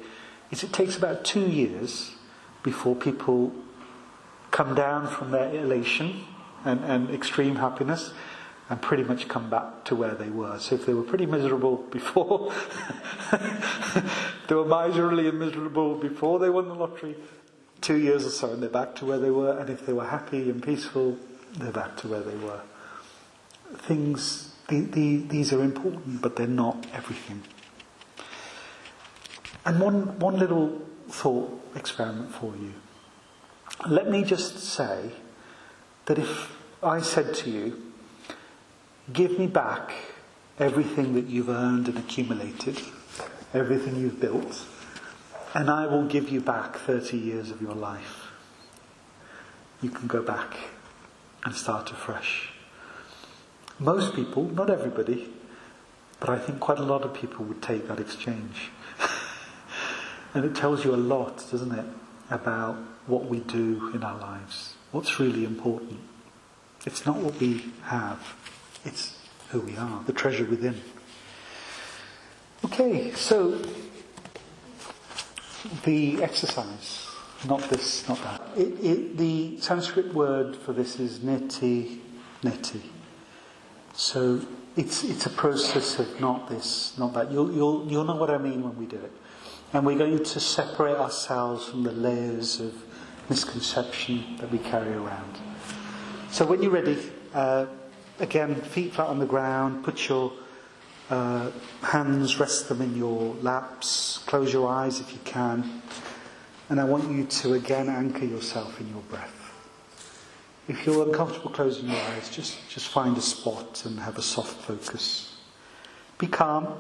is it takes about 2 years before people come down from their elation and extreme happiness and pretty much come back to where they were. So if they were pretty miserable before, they were miserly and miserable before they won the lottery, 2 years or so and they're back to where they were. And if they were happy and peaceful, they're back to where they were. These are important, but they're not everything. And one little thought experiment for you. Let me just say that if I said to you, give me back everything that you've earned and accumulated, everything you've built, and I will give you back 30 years of your life. You can go back and start afresh. Most people, not everybody, but I think quite a lot of people would take that exchange. And it tells you a lot, doesn't it, about what we do in our lives, what's really important. It's not what we have, it's who we are, the treasure within. Okay, so the exercise, not this, not that. The Sanskrit word for this is neti. So it's a process of not this, not that. You'll know what I mean when we do it. And we're going to separate ourselves from the layers of misconception that we carry around. So when you're ready, again, feet flat on the ground, put your hands, rest them in your laps, close your eyes if you can, and I want you to again anchor yourself in your breath. If you're uncomfortable closing your eyes, just find a spot and have a soft focus. Be calm.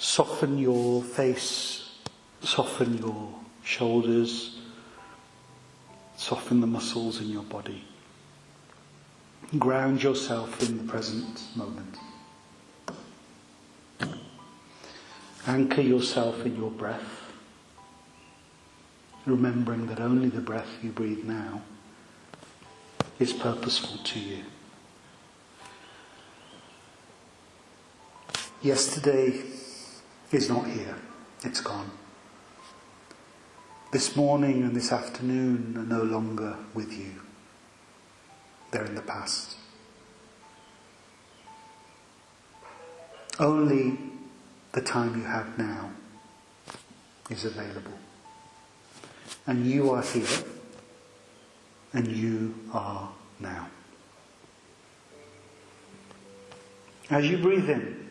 Soften your face, soften your shoulders, soften the muscles in your body. Ground yourself in the present moment. Anchor yourself in your breath, remembering that only the breath you breathe now is purposeful to you. Yesterday is not here, it's gone. This morning and this afternoon are no longer with you. They're in the past. Only the time you have now is available. And you are here, and you are now. As you breathe in,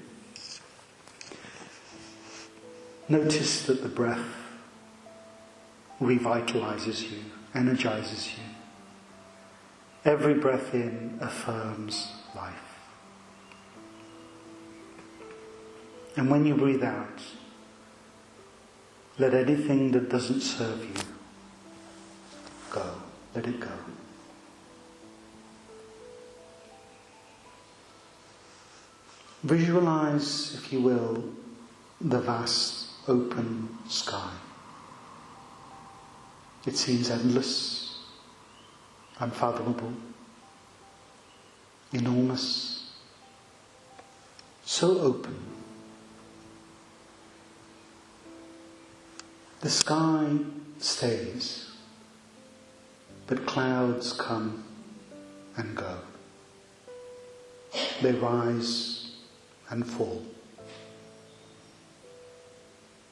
notice that the breath revitalizes you, energizes you. Every breath in affirms life. And when you breathe out, let anything that doesn't serve you go. Let it go. Visualize, if you will, the vast open sky. It seems endless, unfathomable, enormous, so open. The sky stays, but clouds come and go. They rise and fall.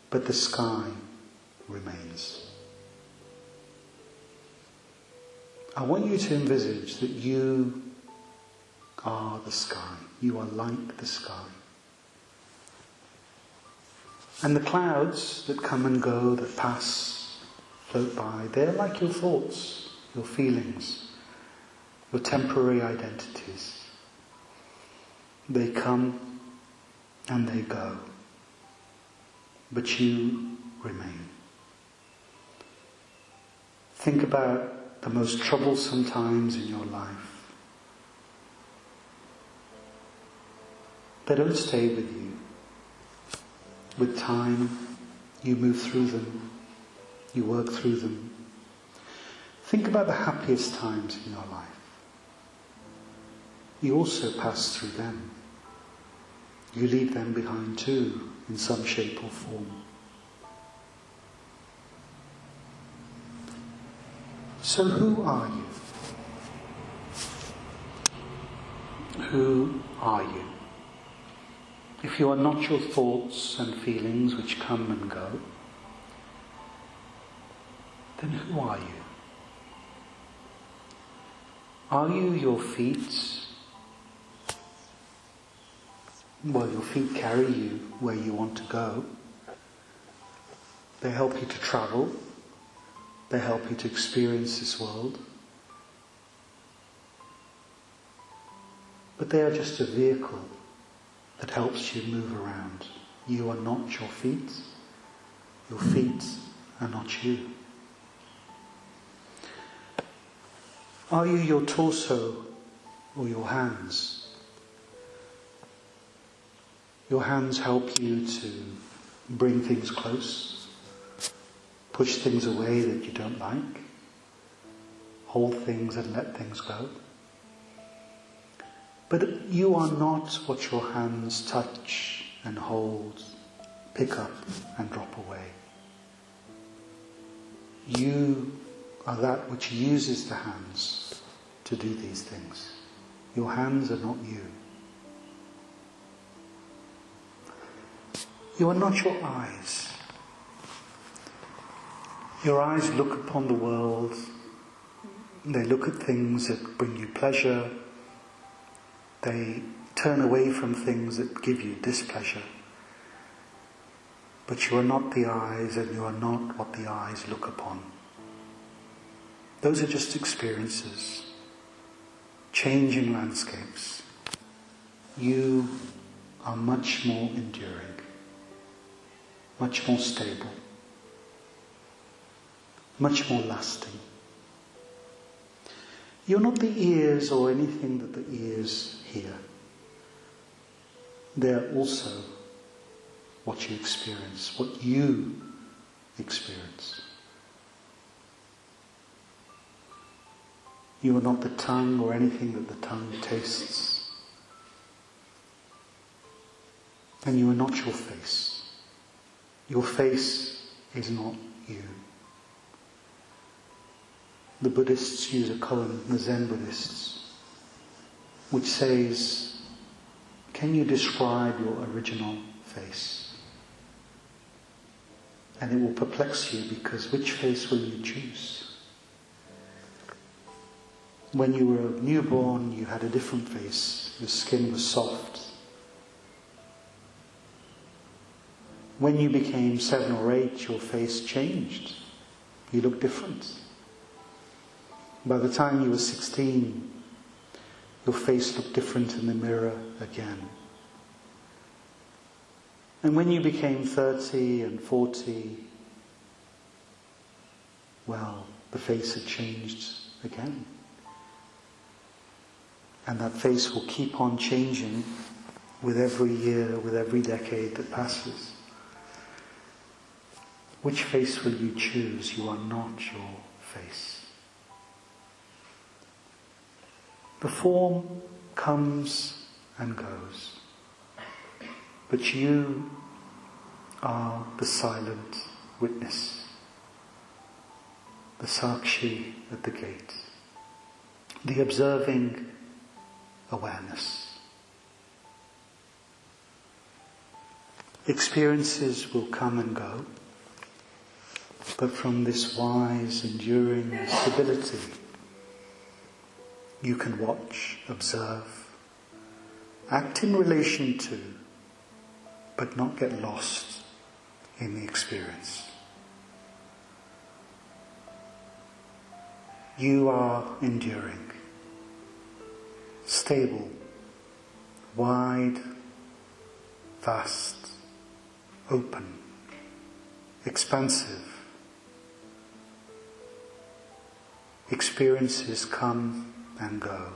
But the sky remains. I want you to envisage that you are the sky. You are like the sky. And the clouds that come and go, that pass, float by, they're like your thoughts, your feelings, your temporary identities. They come and they go. But you remain. Think about the most troublesome times in your life. They don't stay with you. With time, you move through them. You work through them. Think about the happiest times in your life. You also pass through them. You leave them behind too, in some shape or form. So who are you? Who are you? If you are not your thoughts and feelings which come and go, then who are you? Are you your feet? Well, your feet carry you where you want to go. They help you to travel. They help you to experience this world. But they are just a vehicle that helps you move around. You are not your feet. Your feet are not you. Are you your torso or your hands? Your hands help you to bring things close, push things away that you don't like, hold things and let things go. But you are not what your hands touch and hold, pick up and drop away. You are that which uses the hands to do these things. Your hands are not you. You are not your eyes. Your eyes look upon the world. They look at things that bring you pleasure. They turn away from things that give you displeasure. But you are not the eyes, and you are not what the eyes look upon. Those are just experiences, changing landscapes. You are much more enduring, much more stable, much more lasting. You're not the ears or anything that the ears hear. They're also what you experience, what you experience. You are not the tongue or anything that the tongue tastes. And you are not your face. Your face is not you. The Buddhists use a koan, the Zen Buddhists, which says, can you describe your original face? And it will perplex you, because which face will you choose? When you were a newborn, you had a different face. Your skin was soft. When you became 7 or 8, your face changed. You looked different. By the time you were 16, your face looked different in the mirror again. And when you became 30 and 40, well, the face had changed again. And that face will keep on changing with every year, with every decade that passes. Which face will you choose? You are not your face. The form comes and goes, but you are the silent witness, the Sakshi at the gate, the observing awareness. Experiences will come and go, but from this wise, enduring stability, you can watch, observe, act in relation to, but not get lost in the experience. You are enduring, stable, wide, vast, open, expansive. Experiences come and go,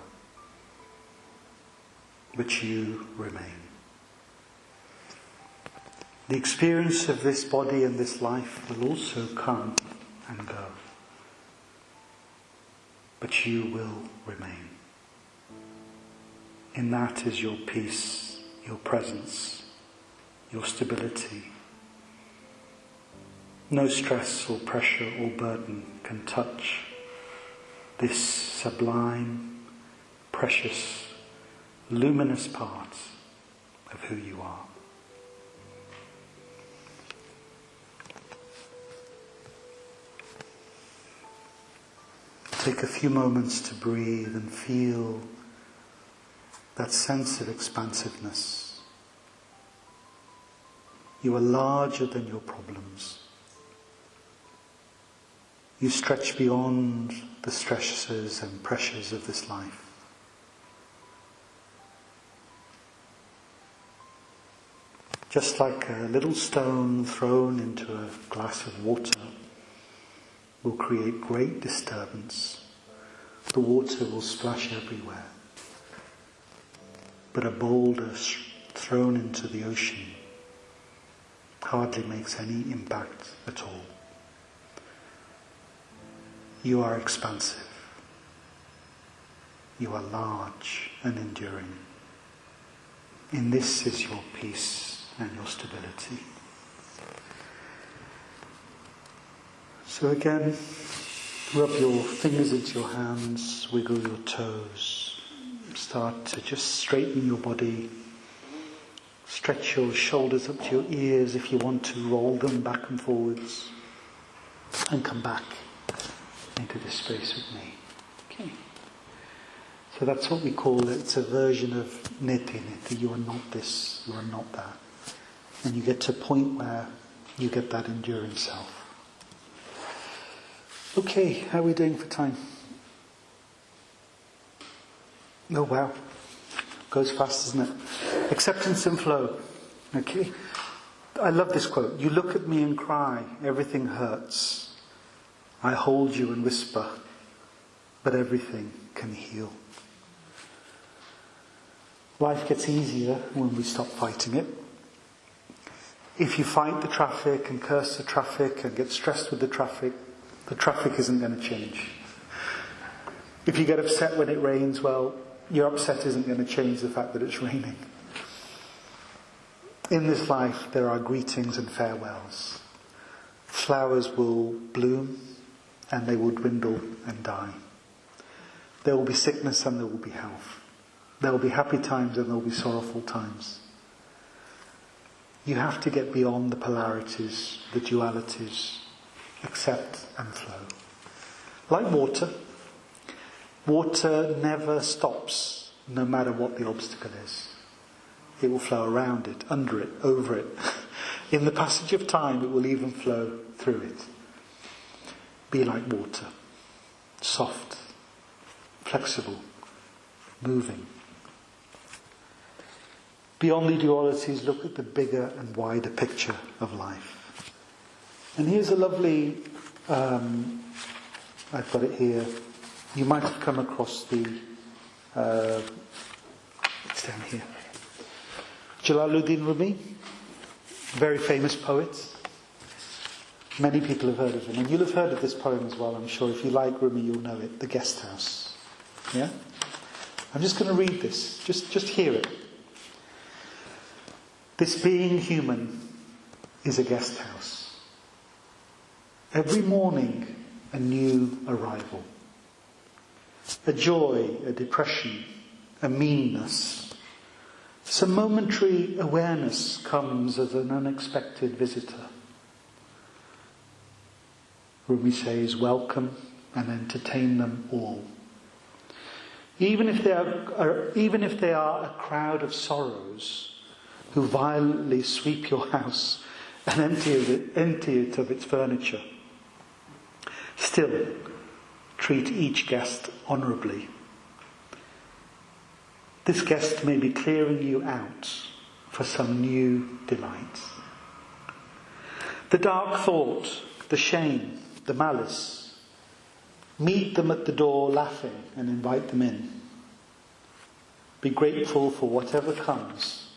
but you remain. The experience of this body and this life will also come and go, but you will remain. In that is your peace, your presence, your stability. No stress or pressure or burden can touch this sublime, precious, luminous part of who you are. Take a few moments to breathe and feel that sense of expansiveness. You are larger than your problems. You stretch beyond the stresses and pressures of this life. Just like a little stone thrown into a glass of water will create great disturbance. The water will splash everywhere. But a boulder thrown into the ocean hardly makes any impact at all. You are expansive. You are large and enduring. In this is your peace and your stability. So again, rub your fingers into your hands, wiggle your toes, start to just straighten your body, stretch your shoulders up to your ears if you want to, roll them back and forwards, and come back into this space with me. Okay. So that's what we call it. It's a version of neti. You are not this, you are not that. And you get to a point where you get that enduring self. Okay, how are we doing for time? Oh wow, goes fast, doesn't it? Acceptance and flow. Okay, I love this quote. You look at me and cry, everything hurts. I hold you and whisper, but everything can heal. Life gets easier when we stop fighting it. If you fight the traffic and curse the traffic and get stressed with the traffic isn't going to change. If you get upset when it rains, well, your upset isn't going to change the fact that it's raining. In this life, there are greetings and farewells. Flowers will bloom and they will dwindle and die. There will be sickness and there will be health. There will be happy times and there will be sorrowful times. You have to get beyond the polarities, the dualities. Accept and flow. Like water. Water never stops, no matter what the obstacle is. It will flow around it, under it, over it. In the passage of time, it will even flow through it. Be like water. Soft, flexible, moving. Beyond the dualities, look at the bigger and wider picture of life. And here's a lovely, I've got it here. You might have come across the, it's down here. Jalaluddin Rumi, very famous poet. Many people have heard of him. And you'll have heard of this poem as well, I'm sure. If you like Rumi, you'll know it. The Guest House. Yeah? I'm just going to read this. Just hear it. This being human is a guest house. Every morning, a new arrival. A joy, a depression, a meanness. Some momentary awareness comes as an unexpected visitor. Rumi says, welcome and entertain them all. Even if they are a crowd of sorrows who violently sweep your house and empty it of its furniture, still treat each guest honourably. This guest may be clearing you out for some new delight. The dark thought, the shame, the malice, meet them at the door laughing and invite them in. Be grateful for whatever comes,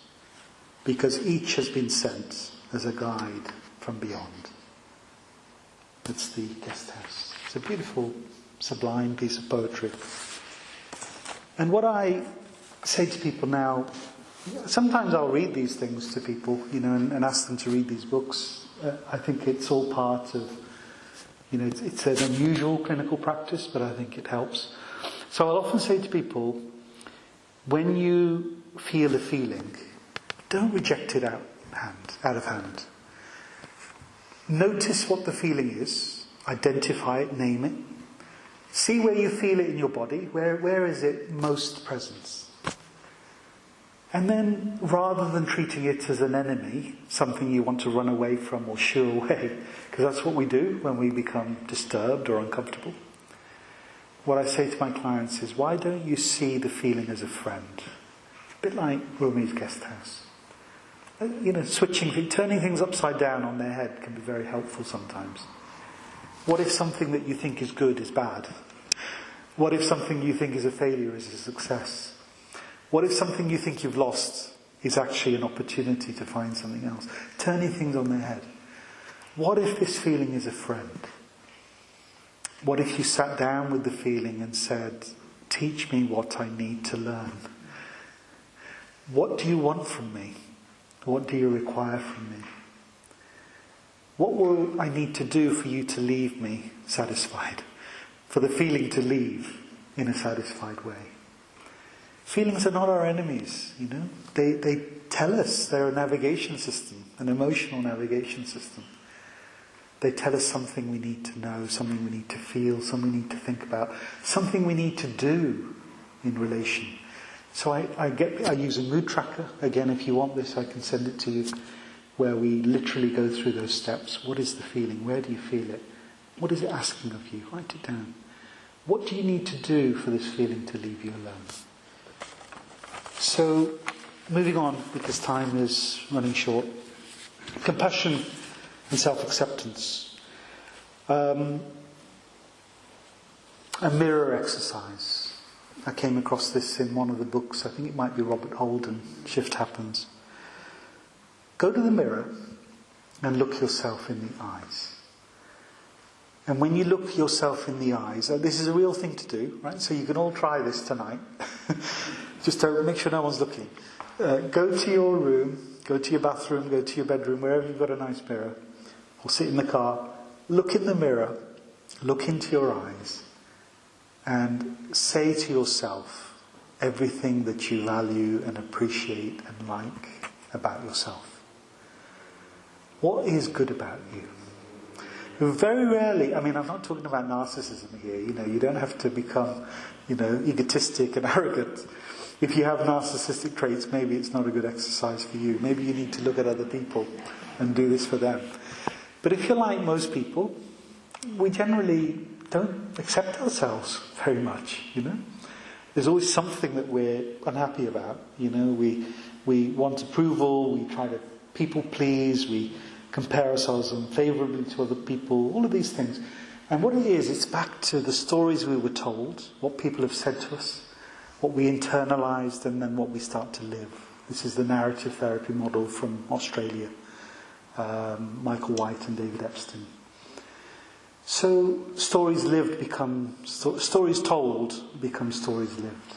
because each has been sent as a guide from beyond. That's the Guest House. It's a beautiful, sublime piece of poetry. And what I say to people now, sometimes I'll read these things to people, and ask them to read these books. I think it's all part of, it's an unusual clinical practice, but I think it helps. So I'll often say to people, When you feel a feeling, don't reject it out of hand. Notice what the feeling is, identify it, name it. See where you feel it in your body, where is it most present? And then, rather than treating it as an enemy, something you want to run away from or shoo away, because that's what we do when we become disturbed or uncomfortable, what I say to my clients is, why don't you see the feeling as a friend? A bit like Rumi's guest house. Turning things upside down on their head can be very helpful sometimes. What if something that you think is good is bad? What if something you think is a failure is a success? What if something you think you've lost is actually an opportunity to find something else? Turning things on their head. What if this feeling is a friend? What if you sat down with the feeling and said, teach me what I need to learn? What do you want from me? What do you require from me? What will I need to do for you to leave me satisfied? For the feeling to leave in a satisfied way? Feelings are not our enemies, They tell us, they're a navigation system, an emotional navigation system. They tell us something we need to know, something we need to feel, something we need to think about, something we need to do in relation. So I use a mood tracker. Again, if you want this, I can send it to you, where we literally go through those steps. What is the feeling? Where do you feel it? What is it asking of you? Write it down. What do you need to do for this feeling to leave you alone? So, moving on, because time is running short. Compassion and self-acceptance. A mirror exercise. I came across this in one of the books. I think it might be Robert Holden, Shift Happens. Go to the mirror and look yourself in the eyes. And when you look yourself in the eyes, this is a real thing to do, right? So you can all try this tonight. Just to make sure no one's looking. Go to your room, go to your bathroom, go to your bedroom, wherever you've got a nice mirror, or sit in the car. Look in the mirror, look into your eyes, and say to yourself everything that you value and appreciate and like about yourself. What is good about you? Very rarely, I'm not talking about narcissism here, you don't have to become, egotistic and arrogant. If you have narcissistic traits, maybe it's not a good exercise for you. Maybe you need to look at other people and do this for them. But if you're like most people, we generally don't accept ourselves very much, There's always something that we're unhappy about, We want approval, we try to people please, we compare ourselves unfavourably to other people, all of these things. And what it is, it's back to the stories we were told, what people have said to us, what we internalised, and then what we start to live. This is the narrative therapy model from Australia, Michael White and David Epstein. So stories told become stories lived.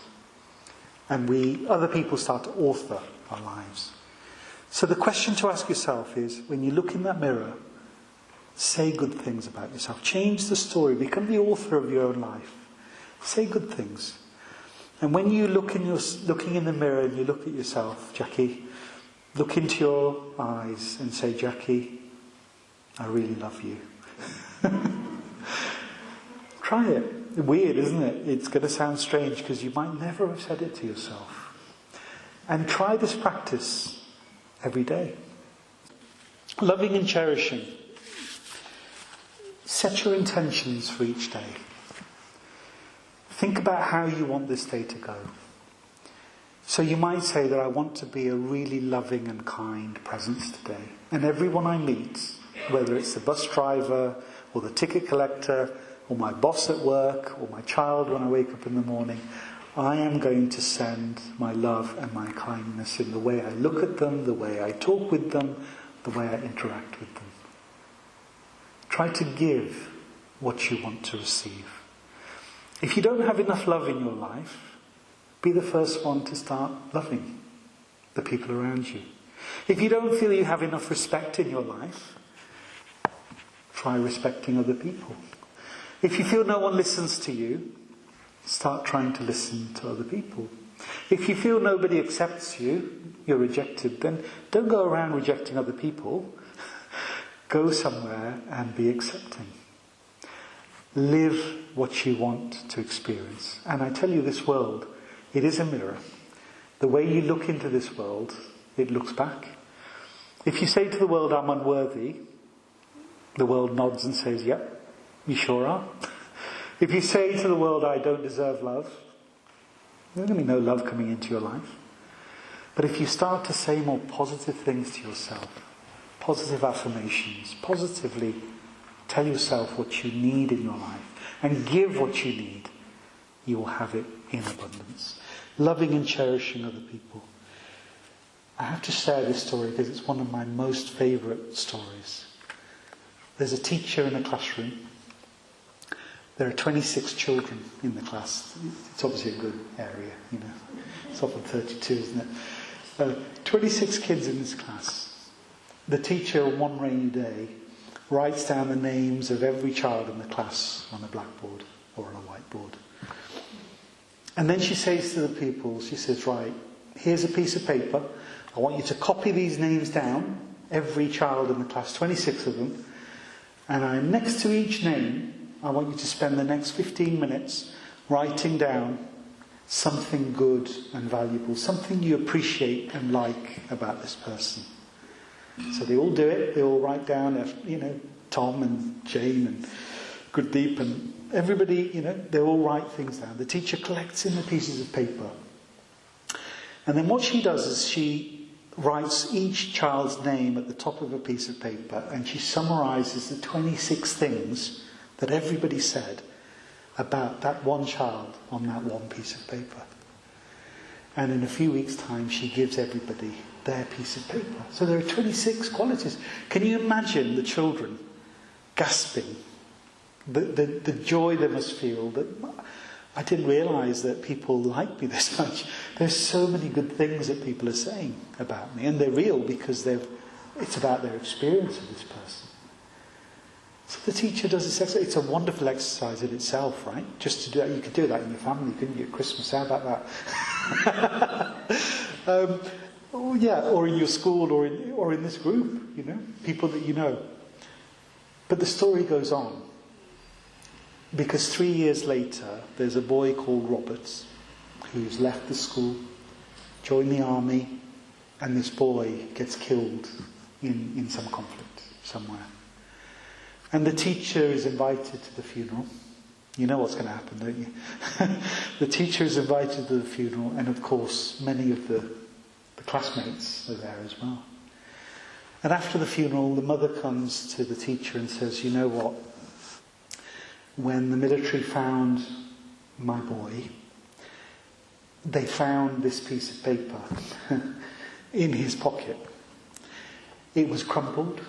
And other people start to author our lives. So the question to ask yourself is, when you look in that mirror, say good things about yourself. Change the story. Become the author of your own life. Say good things. And when you looking in the mirror and you look at yourself, Jackie, look into your eyes and say, Jackie, I really love you. Try it. Weird, isn't it? It's going to sound strange because you might never have said it to yourself. And try this practice every day. Loving and cherishing. Set your intentions for each day. Think about how you want this day to go. So you might say that I want to be a really loving and kind presence today. And everyone I meet, whether it's the bus driver or the ticket collector or my boss at work or my child when I wake up in the morning, I am going to send my love and my kindness in the way I look at them, the way I talk with them, the way I interact with them. Try to give what you want to receive. If you don't have enough love in your life, be the first one to start loving the people around you. If you don't feel you have enough respect in your life, try respecting other people. If you feel no one listens to you, start trying to listen to other people. If you feel nobody accepts you, you're rejected, then don't go around rejecting other people. Go somewhere and be accepting. Live what you want to experience. And I tell you, this world, it is a mirror. The way you look into this world, it looks back. If you say to the world, I'm unworthy, the world nods and says, yep, you sure are. If you say to the world, I don't deserve love, there's going to be no love coming into your life. But if you start to say more positive things to yourself, positive affirmations, positively tell yourself what you need in your life, and give what you need, you will have it in abundance. Loving and cherishing other people. I have to share this story because it's one of my most favourite stories. There's a teacher in a classroom. There are 26 children in the class. It's obviously a good area, you know. It's often 32, isn't it? 26 kids in this class. The teacher, on one rainy day, writes down the names of every child in the class on a blackboard or on a whiteboard. And then she says to the people, she says, right, here's a piece of paper. I want you to copy these names down, every child in the class, 26 of them. And next to each name, I want you to spend the next 15 minutes writing down something good and valuable, something you appreciate and like about this person. So they all do it. They all write down, Tom and Jane and Gurdeep and everybody, they all write things down. The teacher collects in the pieces of paper. And then what she does is she writes each child's name at the top of a piece of paper, and she summarises the 26 things that everybody said about that one child on that one piece of paper. And in a few weeks' time, she gives everybody their piece of paper. So there are 26 qualities. Can you imagine the children gasping? The joy they must feel. That I didn't realise that people like me this much. There's so many good things that people are saying about me, and they're real because it's about their experience of this person. So the teacher does this exercise. It's a wonderful exercise in itself, right? Just to do that. You could do that in your family, couldn't you, at Christmas? How about that? Or in your school, or in this group, people that you know. But the story goes on. Because 3 years later, there's a boy called Robert who's left the school, joined the army, and this boy gets killed in some conflict somewhere. And the teacher is invited to the funeral. You know what's going to happen, don't you? The teacher is invited to the funeral, and of course many of the classmates are there as well. And after the funeral, the mother comes to the teacher and says, you know what? When the military found my boy, they found this piece of paper in his pocket. It was crumpled.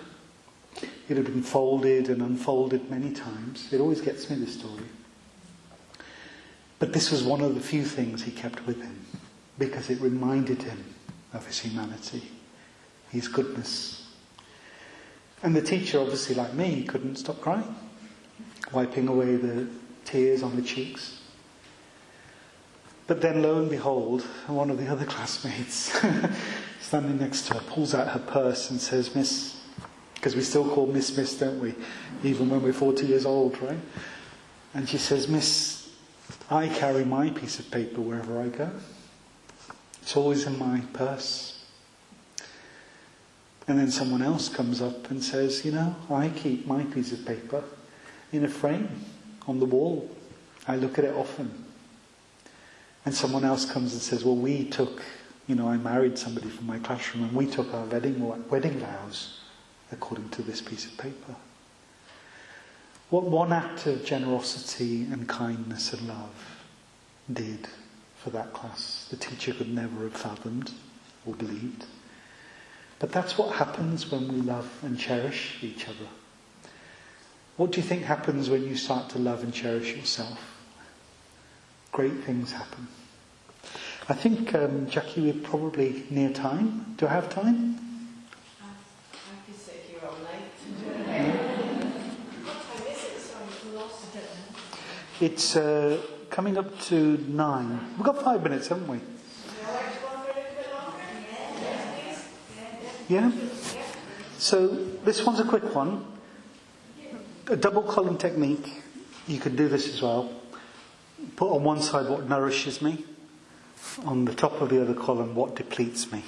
It had been folded and unfolded many times. It always gets me, this story. But this was one of the few things he kept with him, because it reminded him of his humanity, his goodness. And the teacher, obviously like me, couldn't stop crying, wiping away the tears on the cheeks. But then, lo and behold, one of the other classmates standing next to her pulls out her purse and says, Miss, because we still call Miss, don't we? Even when we're 40 years old, right? And she says, Miss, I carry my piece of paper wherever I go. It's always in my purse. And then someone else comes up and says, I keep my piece of paper in a frame on the wall. I look at it often. And someone else comes and says, well, we took, I married somebody from my classroom, and we took our wedding vows according to this piece of paper. What one act of generosity and kindness and love did for that class, the teacher could never have fathomed or believed. But that's what happens when we love and cherish each other. What do you think happens when you start to love and cherish yourself? Great things happen. I think, Jackie, we're probably near time. Do I have time? I could sit here all night. What time is it? Sorry, I'm lost. I don't know. It's coming up to 9. We've got 5 minutes, haven't we? Yeah? So this one's a quick one. A double column technique. You can do this as well. Put on one side what nourishes me. On the top of the other column what depletes me.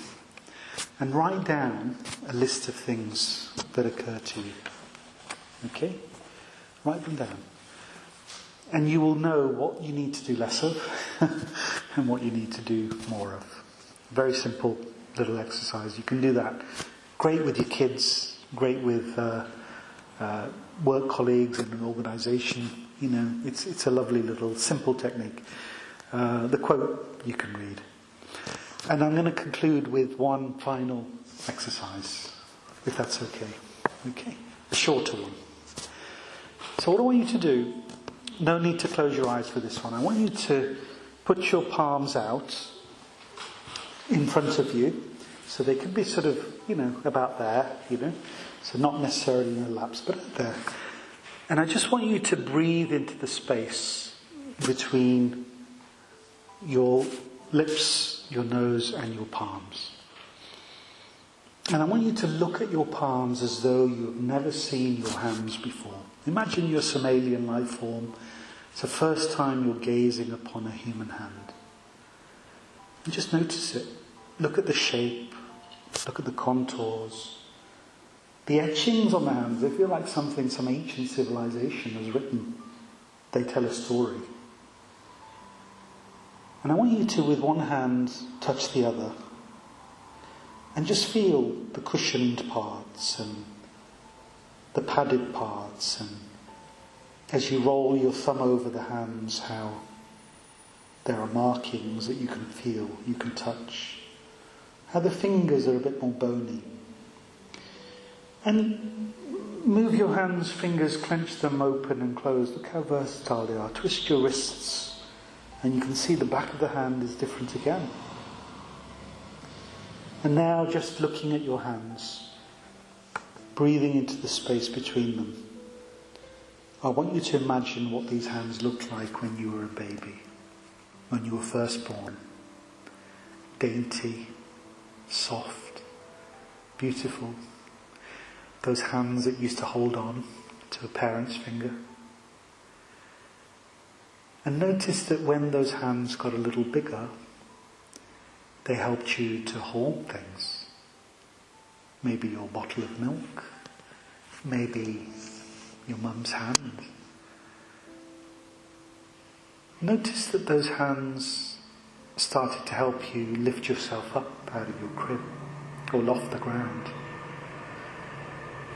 And write down a list of things that occur to you. Okay? Write them down. And you will know what you need to do less of and what you need to do more of. Very simple little exercise. You can do that. Great with your kids, great with work colleagues in an organisation. You know, it's a lovely little simple technique. The quote you can read. And I'm going to conclude with one final exercise, if that's okay. Okay? A shorter one. So what I want you to do, no need to close your eyes for this one. I want you to put your palms out in front of you. So they can be sort of, about there, So not necessarily in your laps, but up there. And I just want you to breathe into the space between your lips, your nose and your palms. And I want you to look at your palms as though you have never seen your hands before. Imagine you're some alien life form. It's the first time you're gazing upon a human hand. And just notice it. Look at the shape. Look at the contours. The etchings on the hands, they feel like something some ancient civilization has written. They tell a story. And I want you to, with one hand, touch the other. And just feel the cushioned parts and the padded parts. And as you roll your thumb over the hands, how there are markings that you can feel, you can touch. How the fingers are a bit more bony. And move your hands, fingers, clench them open and close. Look how versatile they are. Twist your wrists. And you can see the back of the hand is different again. And now just looking at your hands, breathing into the space between them. I want you to imagine what these hands looked like when you were a baby, when you were first born. Dainty, soft, beautiful. Those hands that used to hold on to a parent's finger. And notice that when those hands got a little bigger, they helped you to hold things. Maybe your bottle of milk, maybe your mum's hand. Notice that those hands started to help you lift yourself up out of your crib or off the ground.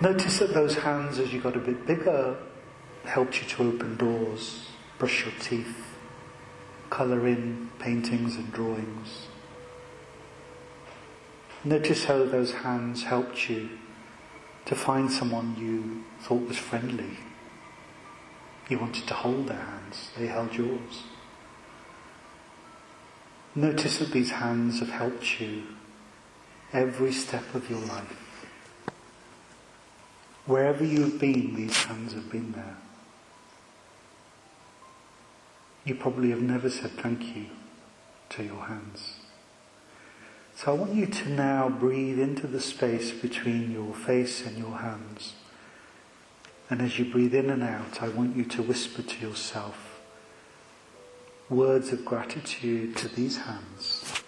Notice that those hands, as you got a bit bigger, helped you to open doors, brush your teeth, colour in paintings and drawings. Notice how those hands helped you to find someone you thought was friendly. You wanted to hold their hands, they held yours. Notice that these hands have helped you every step of your life. Wherever you've been, these hands have been there. You probably have never said thank you to your hands. So I want you to now breathe into the space between your face and your hands. And as you breathe in and out, I want you to whisper to yourself words of gratitude to these hands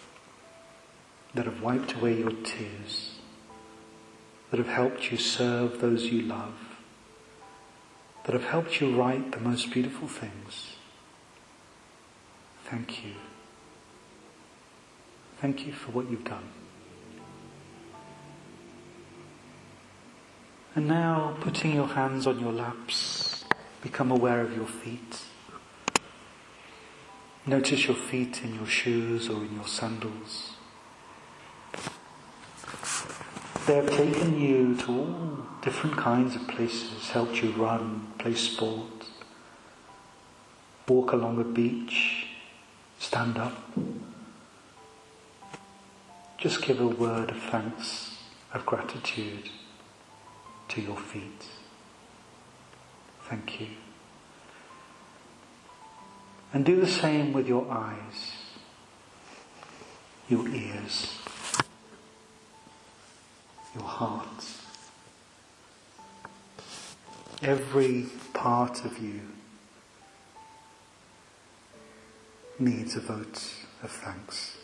that have wiped away your tears, that have helped you serve those you love, that have helped you write the most beautiful things. Thank you. Thank you for what you've done. And now, putting your hands on your laps, become aware of your feet. Notice your feet in your shoes or in your sandals. They have taken you to all different kinds of places, helped you run, play sport, walk along a beach, stand up. Just give a word of thanks, of gratitude to your feet. Thank you. And do the same with your eyes, your ears, your heart. Every part of you needs a vote of thanks.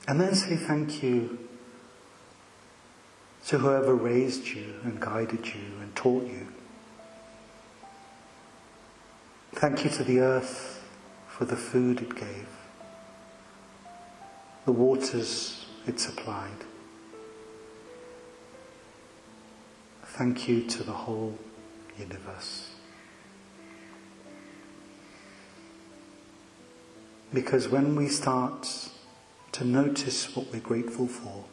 And then say thank you to whoever raised you and guided you and taught you. Thank you to the earth for the food it gave, the waters it supplied. Thank you to the whole universe. Because when we start to notice what we're grateful for,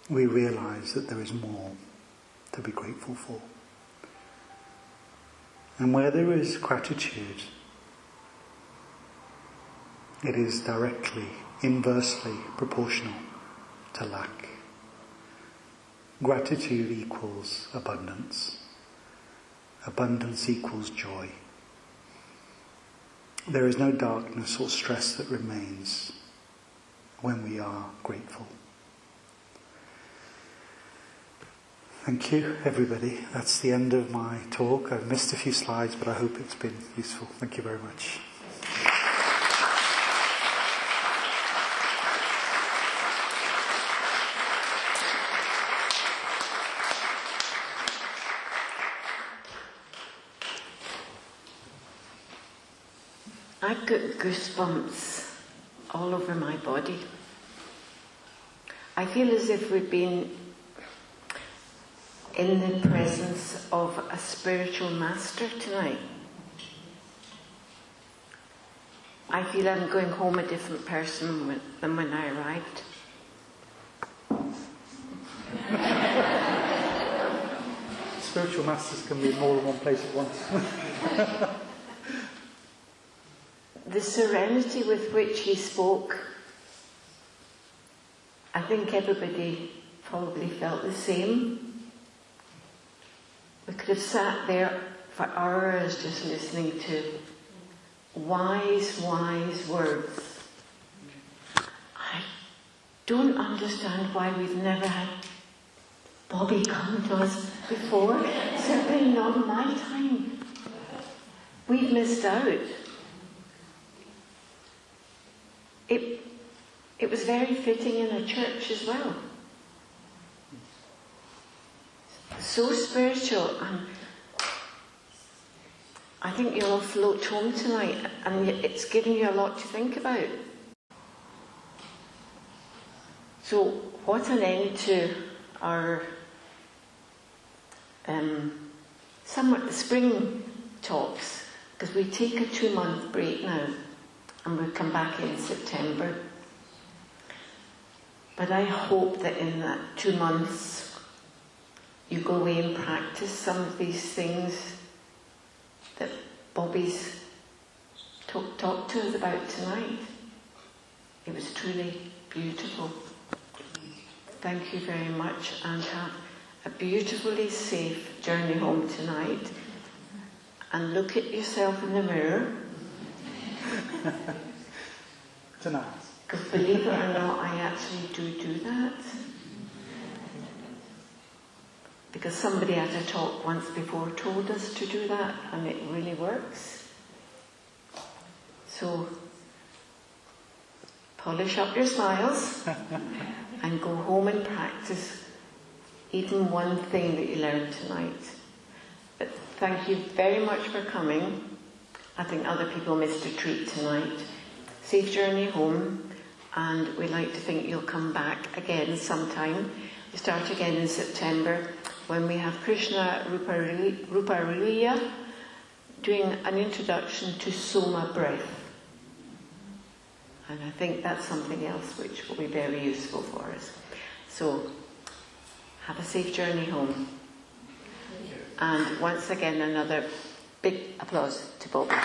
we realize that there is more to be grateful for. And where there is gratitude, it is directly, inversely proportional to lack. Gratitude equals abundance. Abundance equals joy. There is no darkness or stress that remains when we are grateful. Thank you, everybody. That's the end of my talk. I've missed a few slides, but I hope it's been useful. Thank you very much. I've got goosebumps all over my body. I feel as if we've been in the presence of a spiritual master tonight. I feel I'm going home a different person than when I arrived. Spiritual masters can be in more than one place at once. The serenity with which he spoke, I think everybody probably felt the same. We could have sat there for hours just listening to wise, wise words. I don't understand why we've never had Bobby come to us before. Certainly not in my time. We've missed out. It was very fitting in a church as well. So spiritual, and I think you'll all float home tonight, and it's giving you a lot to think about. So, what an end to our spring talks, because we take a 2-month break now, and we'll come back in September. But I hope that in that 2 months you go away and practice some of these things that Bobby's talked to us about tonight. It was truly beautiful. Thank you very much, and have a beautifully safe journey home tonight. And look at yourself in the mirror. Tonight. Because believe it or not, I actually do that. Because somebody at a talk once before told us to do that, and it really works. So, polish up your smiles and go home and practice even one thing that you learned tonight. But thank you very much for coming. I think other people missed a treat tonight. Safe journey home, and we'd like to think you'll come back again sometime. We start again in September when we have Krishna Rupariya doing an introduction to Soma breath. And I think that's something else which will be very useful for us. So, have a safe journey home. And once again, another big applause to Bobby.